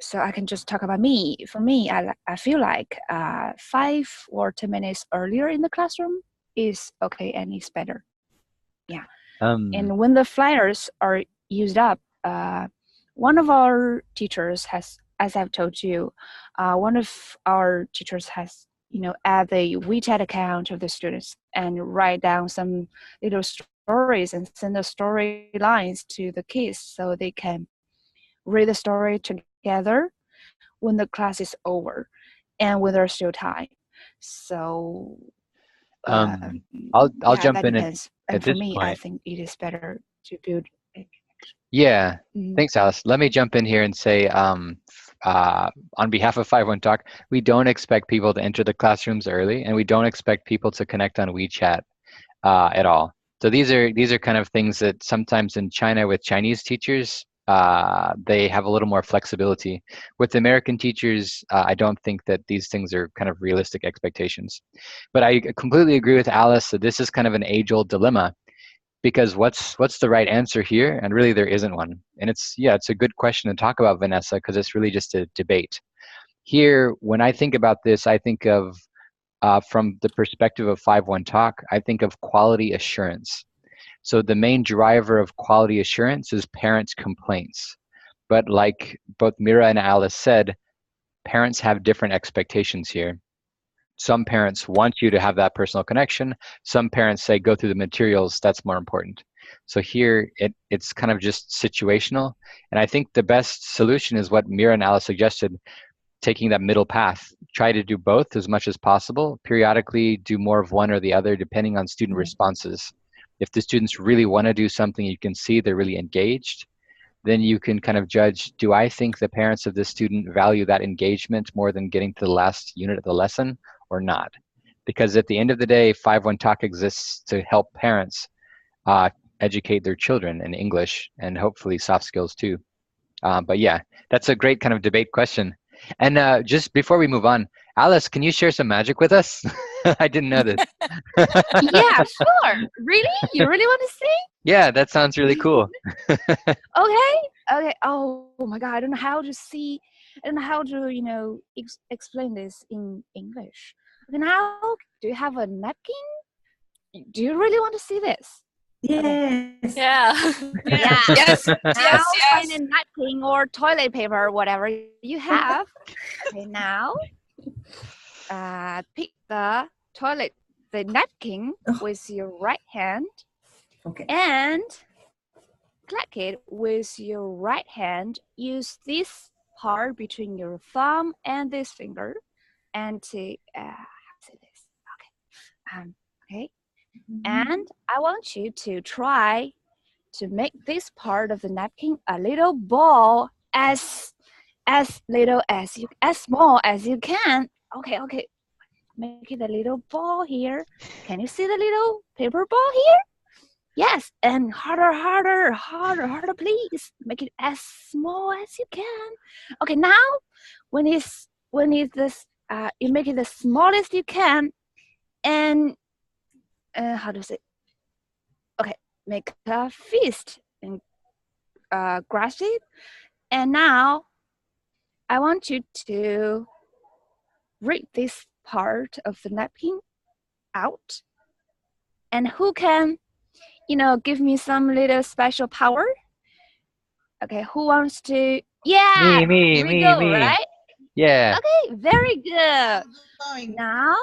so I can just talk about me. For me, I feel like 5 or 10 minutes earlier in the classroom is okay and it's better. Yeah. And when the flyers are used up, one of our teachers has, as I've told you, one of our teachers has, add the WeChat account of the students and write down some little stories and send the storylines to the kids so they can read the story together when the class is over and when there's still time. So I'll jump in depends. at for this me, point. I think it is better to build a Yeah, Mhm. thanks, Alice. Let me jump in here and say, on behalf of 51 Talk, we don't expect people to enter the classrooms early, and we don't expect people to connect on WeChat at all. So these are kind of things that sometimes in China with Chinese teachers, they have a little more flexibility. With American teachers, I don't think that these things are kind of realistic expectations. But I completely agree with Alice that this is kind of an age-old dilemma, because what's the right answer here? And really there isn't one. And it's a good question to talk about, Vanessa, because it's really just a debate. Here, when I think about this, I think of from the perspective of 51 Talk, I think of quality assurance. So the main driver of quality assurance is parents' complaints. But like both Mira and Alice said, parents have different expectations here. Some parents want you to have that personal connection. Some parents say, go through the materials, that's more important. So here, it's kind of just situational. And I think the best solution is what Mira and Alice suggested, taking that middle path. Try to do both as much as possible. Periodically do more of one or the other, depending on student responses. If the students really want to do something, you can see they're really engaged, then you can kind of judge, do I think the parents of this student value that engagement more than getting to the last unit of the lesson or not? Because at the end of the day, 51 Talk exists to help parents educate their children in English and hopefully soft skills too. But yeah, that's a great kind of debate question. And just before we move on, Alice, can you share some magic with us? I didn't know this. Yeah, sure. Really? You really want to see? Yeah, that sounds really cool. Okay. Okay. Oh my God. I don't know how to see. I don't know how to, explain this in English. Okay, now, do you have a napkin? Do you really want to see this? Yes. Yeah. Yeah. Yes. Now, Yes. find a napkin or toilet paper, whatever you have. Okay, now, pick the napkin with your right hand. Okay. And click it with your right hand. Use this part between your thumb and this finger, and to say this. Okay. Okay. And I want you to try to make this part of the napkin a little ball, as small as you can. Okay. Okay. Make it a little ball here. Can you see the little paper ball here? Yes, and harder, please. Make it as small as you can. Okay, now when it's this, you make it the smallest you can, and how to say? Okay, make a fist and grasp it. And now I want you to rip this part of the napkin out. And who can give me some little special power? Okay, who wants to? Yeah, Me, right? Yeah. Okay, very good. Now,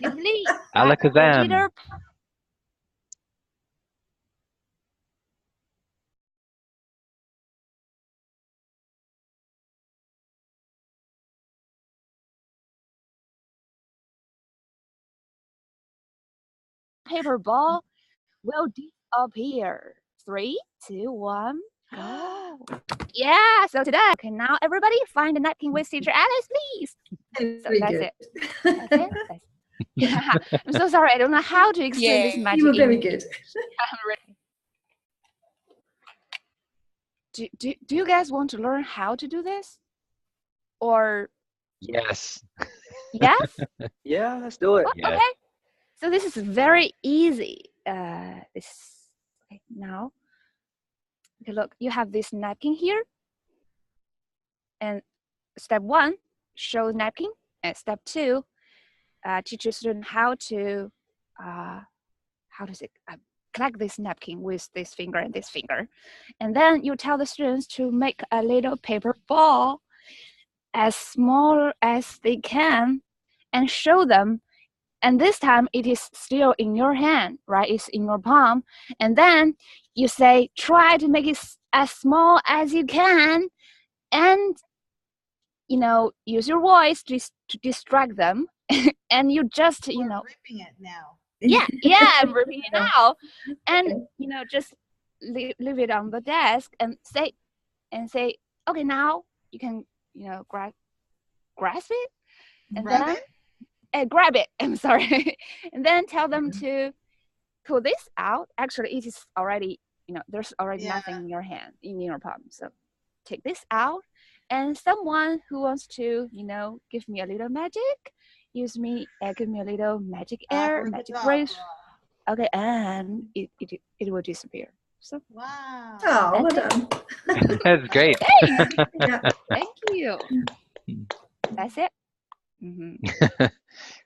Emily, Alakazam. paper ball will disappear. 3, 2, 1, go. Yeah, so today, okay, now everybody find a napkin with teacher Alice, please. So that's it. That's it. Yeah, I'm so sorry. I don't know how to explain this magic. You were very good. Do you guys want to learn how to do this? Or Yes. yes? Yeah, let's do it. Yeah. Okay. So this is very easy. Okay, now. Okay, look, you have this napkin here. And step 1, show the napkin. And step 2, teach your student how to collect this napkin with this finger and this finger. And then you tell the students to make a little paper ball as small as they can and show them. And this time it is still in your hand, right? It's in your palm. And then you say, try to make it as small as you can, and use your voice to distract them. And you just, ripping it now. Yeah, I'm ripping it now. And, just leave it on the desk and say, okay, now you can, grasp it, and Grab then it? grab it. I'm sorry, and then tell them to pull this out. Actually, it is already, there's already nothing in your hand, in your palm. So take this out, and someone who wants to, give me a little magic, give me a little magic air, magic breath. Okay, and it will disappear. So wow. Oh, well done. That's great. Thanks. Thank you. That's it.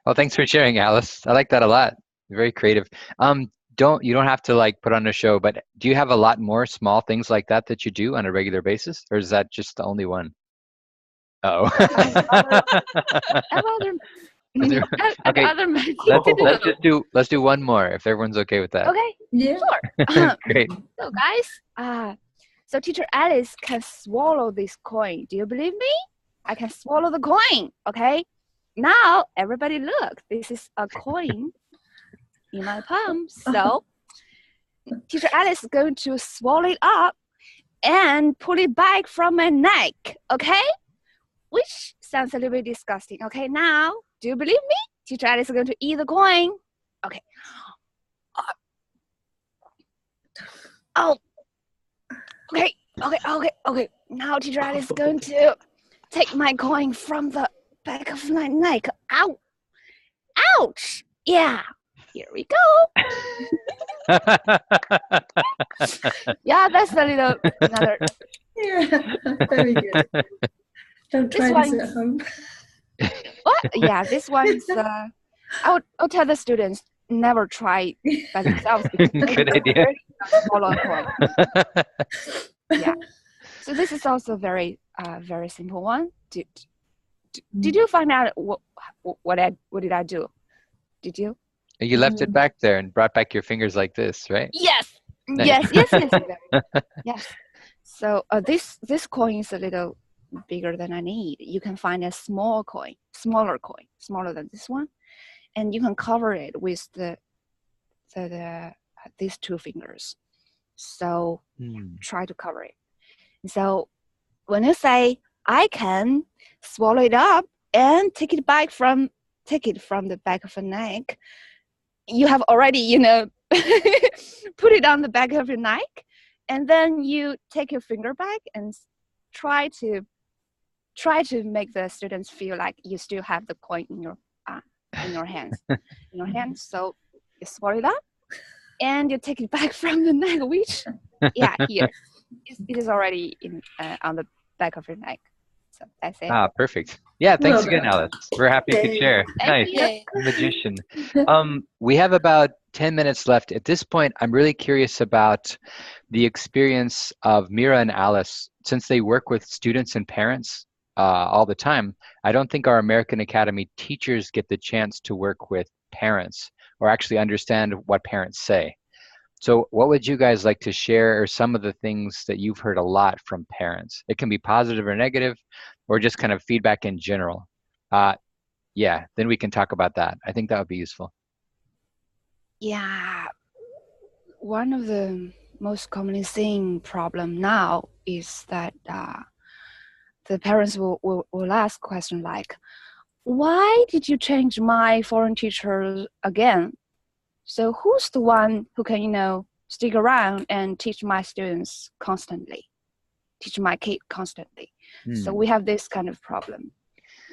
Well, thanks for sharing, Alice. I like that a lot. Very creative. You don't have to like put on a show, but do you have a lot more small things like that you do on a regular basis, or is that just the only one? Oh. Okay. Let's do one more if everyone's okay with that. Okay. Yeah. Sure. Great. So guys, so teacher Alice can swallow this coin. Do you believe me? I can swallow the coin. Okay. Now everybody look. This is a coin in my palm. So teacher Alice is going to swallow it up and pull it back from my neck. Okay. Which sounds a little bit disgusting. Okay. Now, do you believe me? Teacher Alice is going to eat the coin. Okay. Oh. Okay. Now teacher Alice is going to take my coin from the back of my neck. Ow. Ouch. Yeah. Here we go. Yeah, that's a little another. Yeah, very good. Don't try this at home. What? Yeah, this one's. I'll tell the students never try by themselves. Good idea. Yeah. So this is also very simple one. Did you find out what did I do? Did you? You left it back there and brought back your fingers like this, right? Yes. Nice. Yes. So this coin is a little bigger than I need. You can find a smaller coin, smaller than this one, and you can cover it with these two fingers. So try to cover it. So when you say I can swallow it up and take it from the back of the neck, you have already put it on the back of your neck, and then you take your finger back and try to make the students feel like you still have the coin in your hands. So you swallow it up and you take it back from the neck, which here it is already on the back of your neck. So that's it. Perfect. Yeah, thanks again, Alice. We're happy you could share. Nice. You. Magician. We have about 10 minutes left. At this point, I'm really curious about the experience of Mira and Alice. Since they work with students and parents all the time, I don't think our American Academy teachers get the chance to work with parents or actually understand what parents say. So what would you guys like to share, or some of the things that you've heard a lot from parents? It can be positive or negative, or just kind of feedback in general. Then we can talk about that. I think that would be useful. Yeah. One of the most commonly seen problem now is that the parents will ask questions like, why did you change my foreign teacher again? So who's the one who can, stick around and teach my students constantly, teach my kid constantly? So we have this kind of problem.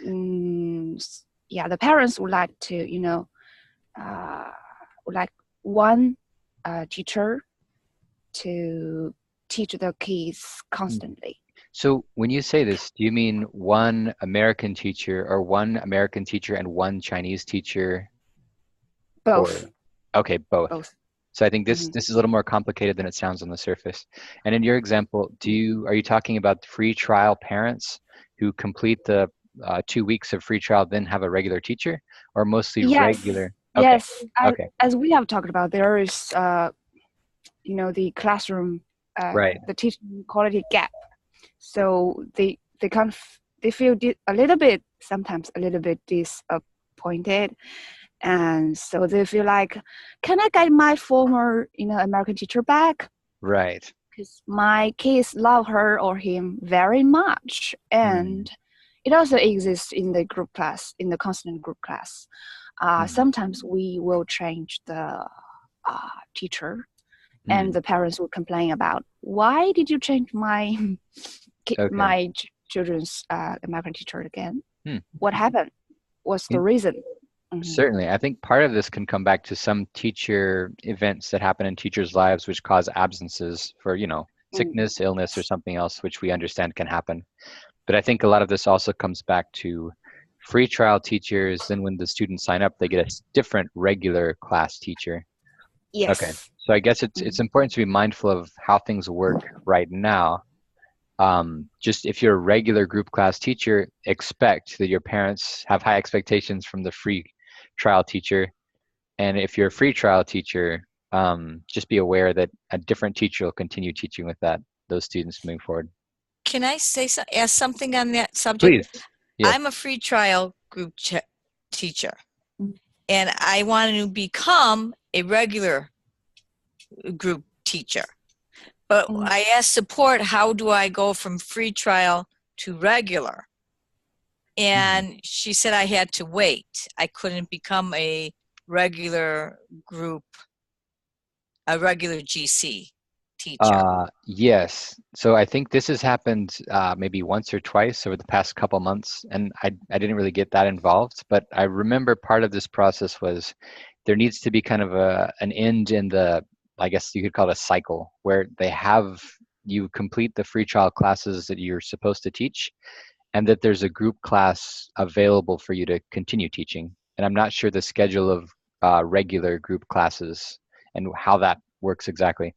The parents would like to, would like one teacher to teach their kids constantly. So when you say this, do you mean one American teacher or one American teacher and one Chinese teacher? Both. Okay, both. So I think this is a little more complicated than it sounds on the surface. And in your example, are you talking about free trial parents who complete the 2 weeks of free trial, then have a regular teacher, or mostly regular? Okay. Yes. As we have talked about, there is, the classroom, the teaching quality gap. So they feel sometimes a little bit disappointed. And so they feel like, can I get my former, American teacher back? Right. Because my kids love her or him very much, and it also exists in the group class, in the constant group class. Sometimes we will change the teacher, and the parents will complain about, why did you change my my children's American teacher again? What happened? What's the reason? Certainly. I think part of this can come back to some teacher events that happen in teachers' lives which cause absences for, you know, sickness, illness, or something else, which we understand can happen. But I think a lot of this also comes back to free trial teachers. Then when the students sign up, they get a different regular class teacher. Yes. Okay. So I guess it's important to be mindful of how things work right now. Just if you're a regular group class teacher, expect that your parents have high expectations from the free trial teacher. And if you're a free trial teacher, just be aware that a different teacher will continue teaching with those students moving forward. Can I ask something on that subject? Please. Yes. I'm a free trial group teacher, and I want to become a regular group teacher. But I asked support, how do I go from free trial to regular? And she said I had to wait. I couldn't become a regular group, a regular GC teacher. Yes. So I think this has happened maybe once or twice over the past couple months, and I didn't really get that involved. But I remember part of this process was there needs to be kind of an end in the, I guess you could call it a cycle, where they have you complete the free trial classes that you're supposed to teach, and that there's a group class available for you to continue teaching. And I'm not sure the schedule of regular group classes and how that works exactly.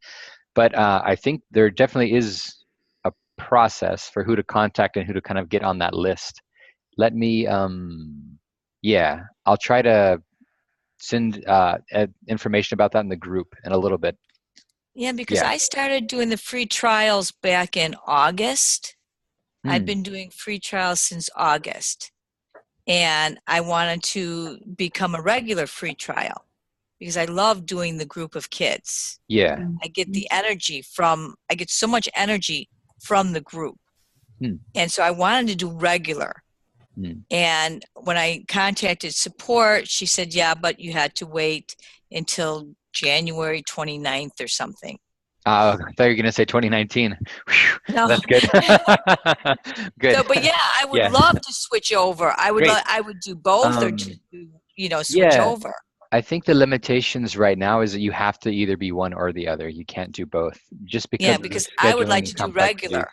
But I think there definitely is a process for who to contact and who to kind of get on that list. Let me, yeah, I'll try to send information about that in the group in a little bit. Yeah, because I started doing the free trials back in August. I've been doing free trials since August. And I wanted to become a regular free trial because I love doing the group of kids. Yeah. I get the energy I get so much energy from the group. And so I wanted to do regular. And when I contacted support, she said, yeah, but you had to wait until January 29th or something. I thought you were going to say 2019. Whew, no. That's good. Good. So, but yeah, I would love to switch over. I would do both or to, switch over. I think the limitations right now is that you have to either be one or the other. You can't do both. Just because. Yeah, because I would like to do regular.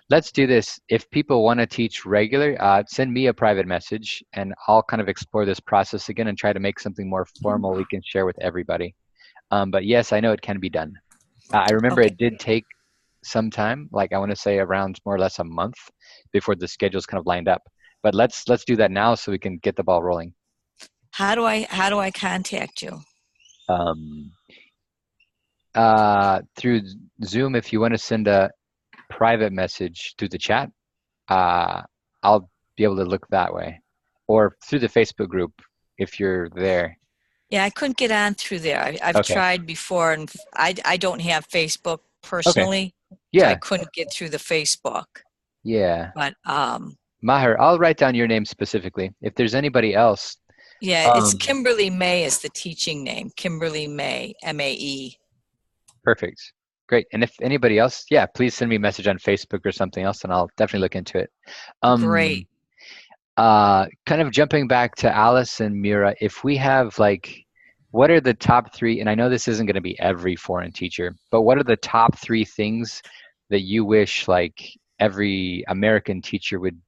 Let's do this. If people want to teach regular, send me a private message and I'll kind of explore this process again and try to make something more formal we can share with everybody. But yes, I know it can be done. I remember it did take some time, like I want to say around more or less a month before the schedule's kind of lined up. But let's do that now so we can get the ball rolling. How do I contact you? Through Zoom, if you want to send a private message through the chat, I'll be able to look that way, or through the Facebook group if you're there. Yeah, I couldn't get on through there. I've tried before, and I don't have Facebook personally. Yeah, so I couldn't get through the Facebook. Yeah, but Maher, I'll write down your name specifically. If there's anybody else. Yeah, it's Kimberly May is the teaching name. Kimberly May, M-A-E. Perfect. Great. And if anybody else, yeah, please send me a message on Facebook or something else, and I'll definitely look into it. Great. Kind of jumping back to Alice and Mira, if we have what are the top 3, and I know this isn't going to be every foreign teacher, but what are the top 3 things that you wish every American teacher would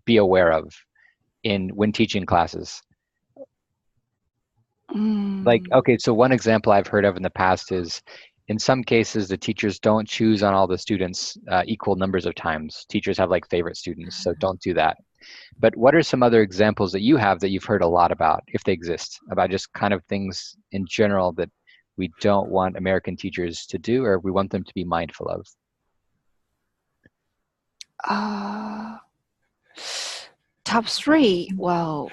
be aware of when teaching classes? Okay, so one example I've heard of in the past is in some cases the teachers don't choose on all the students equal numbers of times. Teachers have favorite students, so don't do that. But what are some other examples that you have that you've heard a lot about, if they exist, about just kind of things in general that we don't want American teachers to do, or we want them to be mindful of? Top 3, well,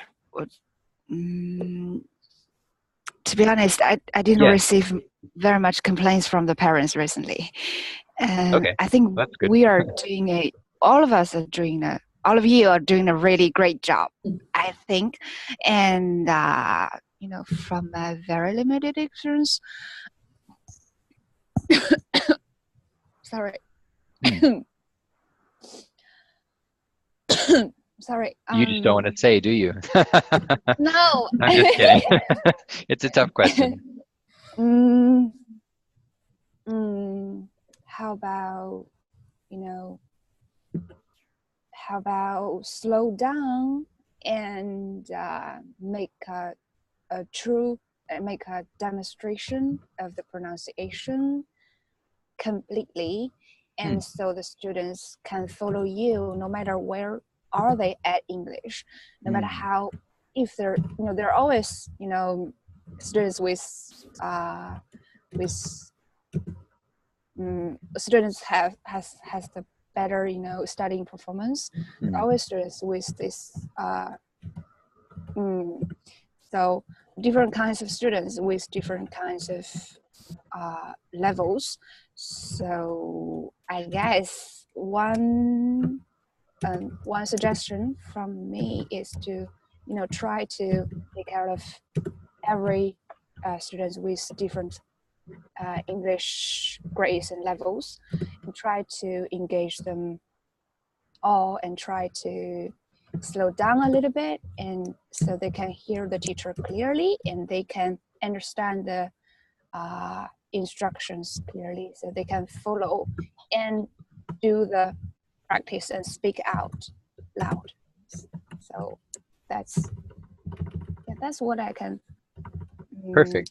to be honest, I didn't Yeah. receive very much complaints from the parents recently. Okay, I think that's good. we are doing all of you are doing a really great job, I think. And, from a very limited experience, sorry. Sorry. You just don't want to say, do you? No. I'm just kidding. It's a tough question. How about slow down and make a demonstration of the pronunciation completely, and so the students can follow you no matter where are they at English, no matter how, if they're, there are always, students with students has the better, studying performance. Always students with this so different kinds of students with different kinds of levels. So I guess one suggestion from me is to try to take care of every students with different English grades and levels, and try to engage them all, and try to slow down a little bit, and so they can hear the teacher clearly and they can understand the instructions clearly, so they can follow and do the practice and speak out loud. So that's what I can Perfect.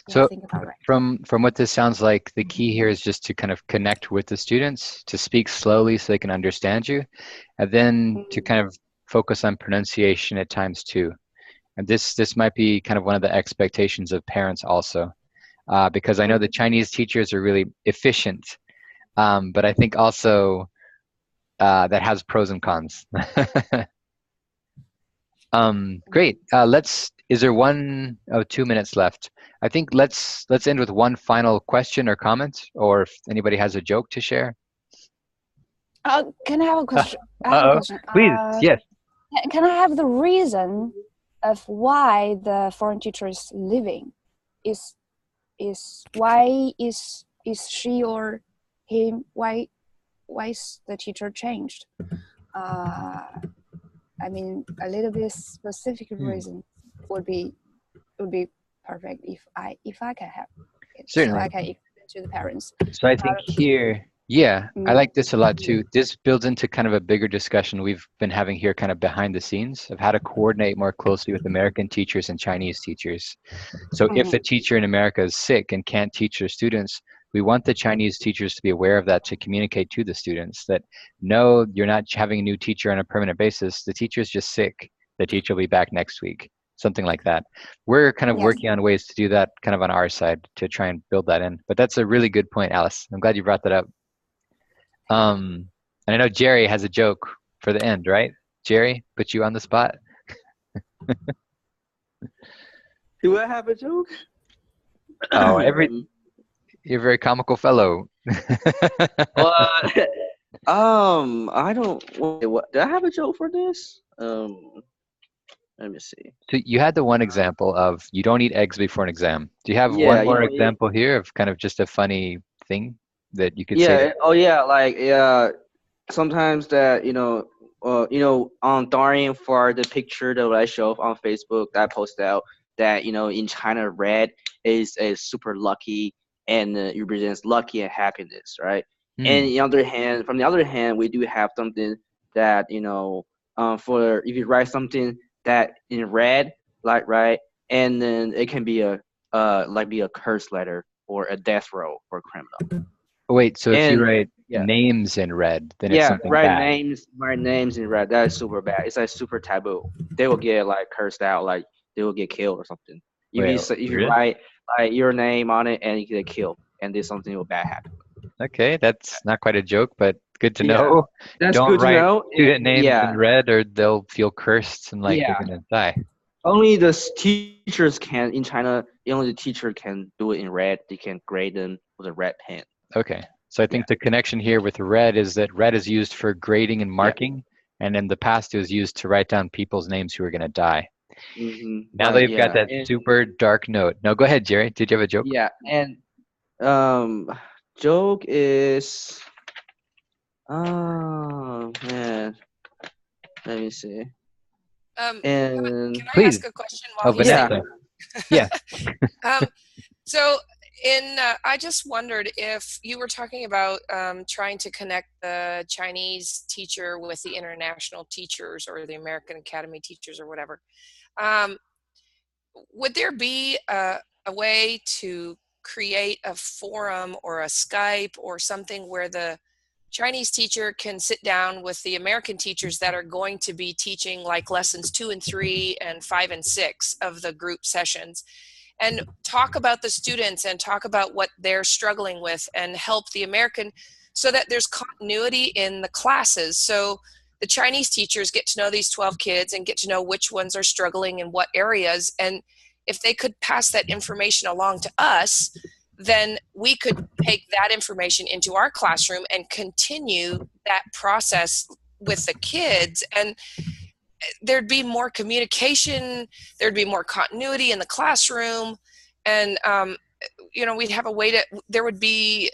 So think about right. from what this sounds like, the key here is just to kind of connect with the students, to speak slowly so they can understand you, and then to kind of focus on pronunciation at times too. And this might be kind of one of the expectations of parents also, because I know the Chinese teachers are really efficient, but I think also that has pros and cons. Great. Is there 2 minutes left? I think let's end with one final question or comment, or if anybody has a joke to share. Can I have a question? I have a question. Please, yes. Can I have the reason of why the foreign teacher is leaving? Why is she or him? Why is the teacher changed? I mean, a little bit specific reason would be perfect if I can have it. Certainly. So I can explain to the parents. So I think here, I like this a lot too. This builds into kind of a bigger discussion we've been having here kind of behind the scenes of how to coordinate more closely with American teachers and Chinese teachers. So if a teacher in America is sick and can't teach their students, we want the Chinese teachers to be aware of that, to communicate to the students that, no, you're not having a new teacher on a permanent basis. The teacher's just sick. The teacher will be back next week. Something like that. We're kind of working on ways to do that kind of on our side to try and build that in. But that's a really good point, Alice. I'm glad you brought that up. And I know Jerry has a joke for the end, right? Jerry, put you on the spot. Do I have a joke? Oh, you're a very comical fellow. I don't. What, do I have a joke for this? Let me see. So you had the one example of you don't eat eggs before an exam. Do you have one more example here of kind of just a funny thing that you could say? Sometimes that on Darian for the picture that I show on Facebook that I posted out that in China red is a super lucky and represents lucky and happiness, right? And from the other hand, we do have something that for if you write something that in red, like right, and then it can be a curse letter or a death row for a criminal. Wait, so if you write names in red, then it's something bad. Write names in red. That is super bad. It's like super taboo. They will get like cursed out, like they will get killed or something. If you write like your name on it and you get killed, and there's something will bad happen. Okay, that's not quite a joke, but good to know. That's Don't good write to know. student names in red, or they'll feel cursed and like they're gonna die. Only the teachers can in China. Only the teacher can do it in red. They can grade them with a red pen. Okay. So I think the connection here with red is that red is used for grading and marking, and in the past it was used to write down people's names who are going to die. Now they've got that super dark note. No, go ahead, Jerry. Did you have a joke? Yeah, and joke is, oh man, let me see. And can I please ask a question while he's saying? Yeah. So I just wondered if you were talking about trying to connect the Chinese teacher with the international teachers or the American Academy teachers or whatever. Would there be a way to create a forum or a Skype or something where the Chinese teacher can sit down with the American teachers that are going to be teaching like lessons 2 and 3 and 5 and 6 of the group sessions and talk about the students and talk about what they're struggling with and help the American so that there's continuity in the classes. So the Chinese teachers get to know these 12 kids and get to know which ones are struggling in what areas. And if they could pass that information along to us, then we could take that information into our classroom and continue that process with the kids. And there'd be more communication, there'd be more continuity in the classroom. And, we'd have a way to, there would be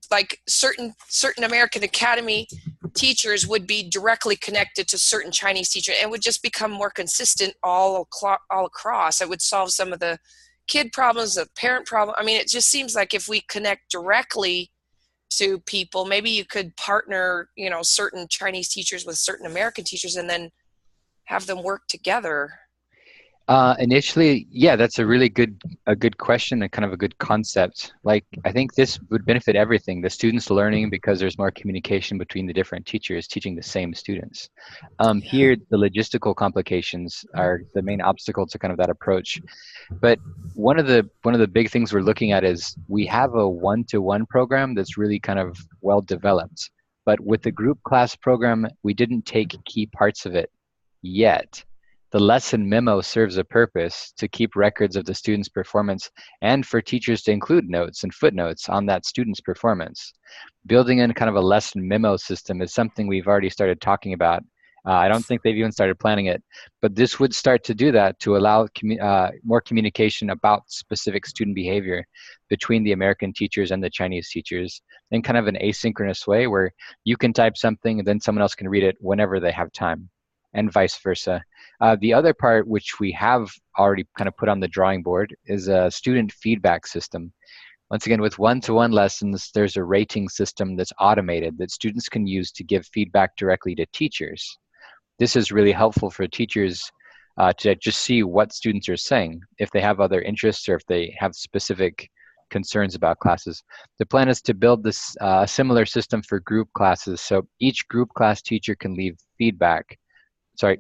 like certain American Academy teachers would be directly connected to certain Chinese teachers and would just become more consistent all across. It would solve some of the kid problems, the parent problem. I mean, it just seems like if we connect directly to people, maybe you could partner, certain Chinese teachers with certain American teachers and then have them work together. Initially, yeah, that's a really good question and kind of a good concept. Like, I think this would benefit everything. The students learning because there's more communication between the different teachers teaching the same students. Here, the logistical complications are the main obstacle to kind of that approach. But one of the big things we're looking at is we have a one-to-one program that's really kind of well developed. But with the group class program, we didn't take key parts of it yet. The lesson memo serves a purpose to keep records of the student's performance and for teachers to include notes and footnotes on that student's performance. Building in kind of a lesson memo system is something we've already started talking about. I don't think they've even started planning it, but this would start to do that to allow more communication about specific student behavior between the American teachers and the Chinese teachers in kind of an asynchronous way where you can type something and then someone else can read it whenever they have time, and vice versa. The other part, which we have already kind of put on the drawing board, is a student feedback system. Once again, with one-to-one lessons, there's a rating system that's automated that students can use to give feedback directly to teachers. This is really helpful for teachers to just see what students are saying, if they have other interests or if they have specific concerns about classes. The plan is to build this similar system for group classes. So each group class teacher can leave feedback.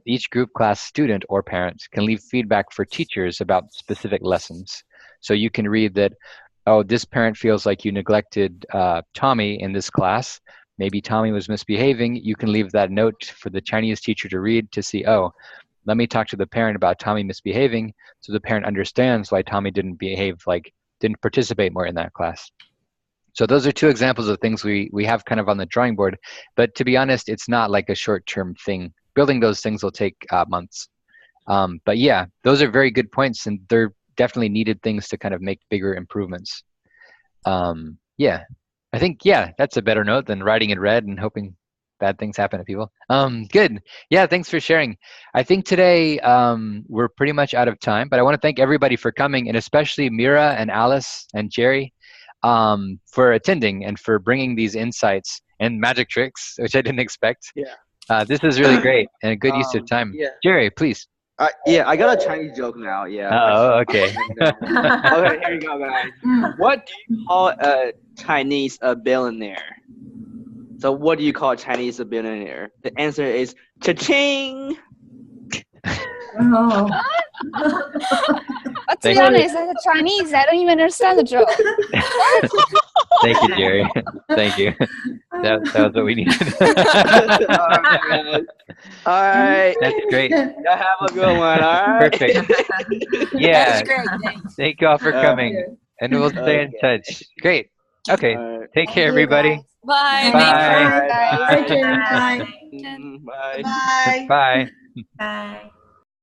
Each group class student or parent can leave feedback for teachers about specific lessons. So you can read that, oh, this parent feels like you neglected Tommy in this class. Maybe Tommy was misbehaving. You can leave that note for the Chinese teacher to read to see, oh, let me talk to the parent about Tommy misbehaving so the parent understands why Tommy didn't participate more in that class. So those are two examples of things we have kind of on the drawing board. But to be honest, it's not like a short-term thing. Building those things will take months. But yeah, those are very good points, and they're definitely needed things to kind of make bigger improvements. Yeah, I think, that's a better note than writing in red and hoping bad things happen to people. Good. Yeah, thanks for sharing. I think today we're pretty much out of time, but I want to thank everybody for coming, and especially Mira and Alice and Jerry for attending and for bringing these insights and magic tricks, which I didn't expect. Yeah. This is really great and a good use of time. Yeah. Jerry, please. I got a Chinese joke now. Yeah. Oh, okay. Okay, here you go, guys. What do you call a Chinese a billionaire? So what do you call a Chinese a billionaire? The answer is cha-ching. Oh. But to be honest, as a Chinese, I don't even understand the joke. Thank you, Jerry. Thank you. That was what we needed. All right. That's great. Y'all have a good one. All right. Perfect. Yeah. That's great. Thanks. Thank you all for coming, and we'll stay in touch. Great. Okay. All right. Take care, everybody. Bye. Bye. Bye. Bye. Bye. Bye. Bye. Bye. Bye.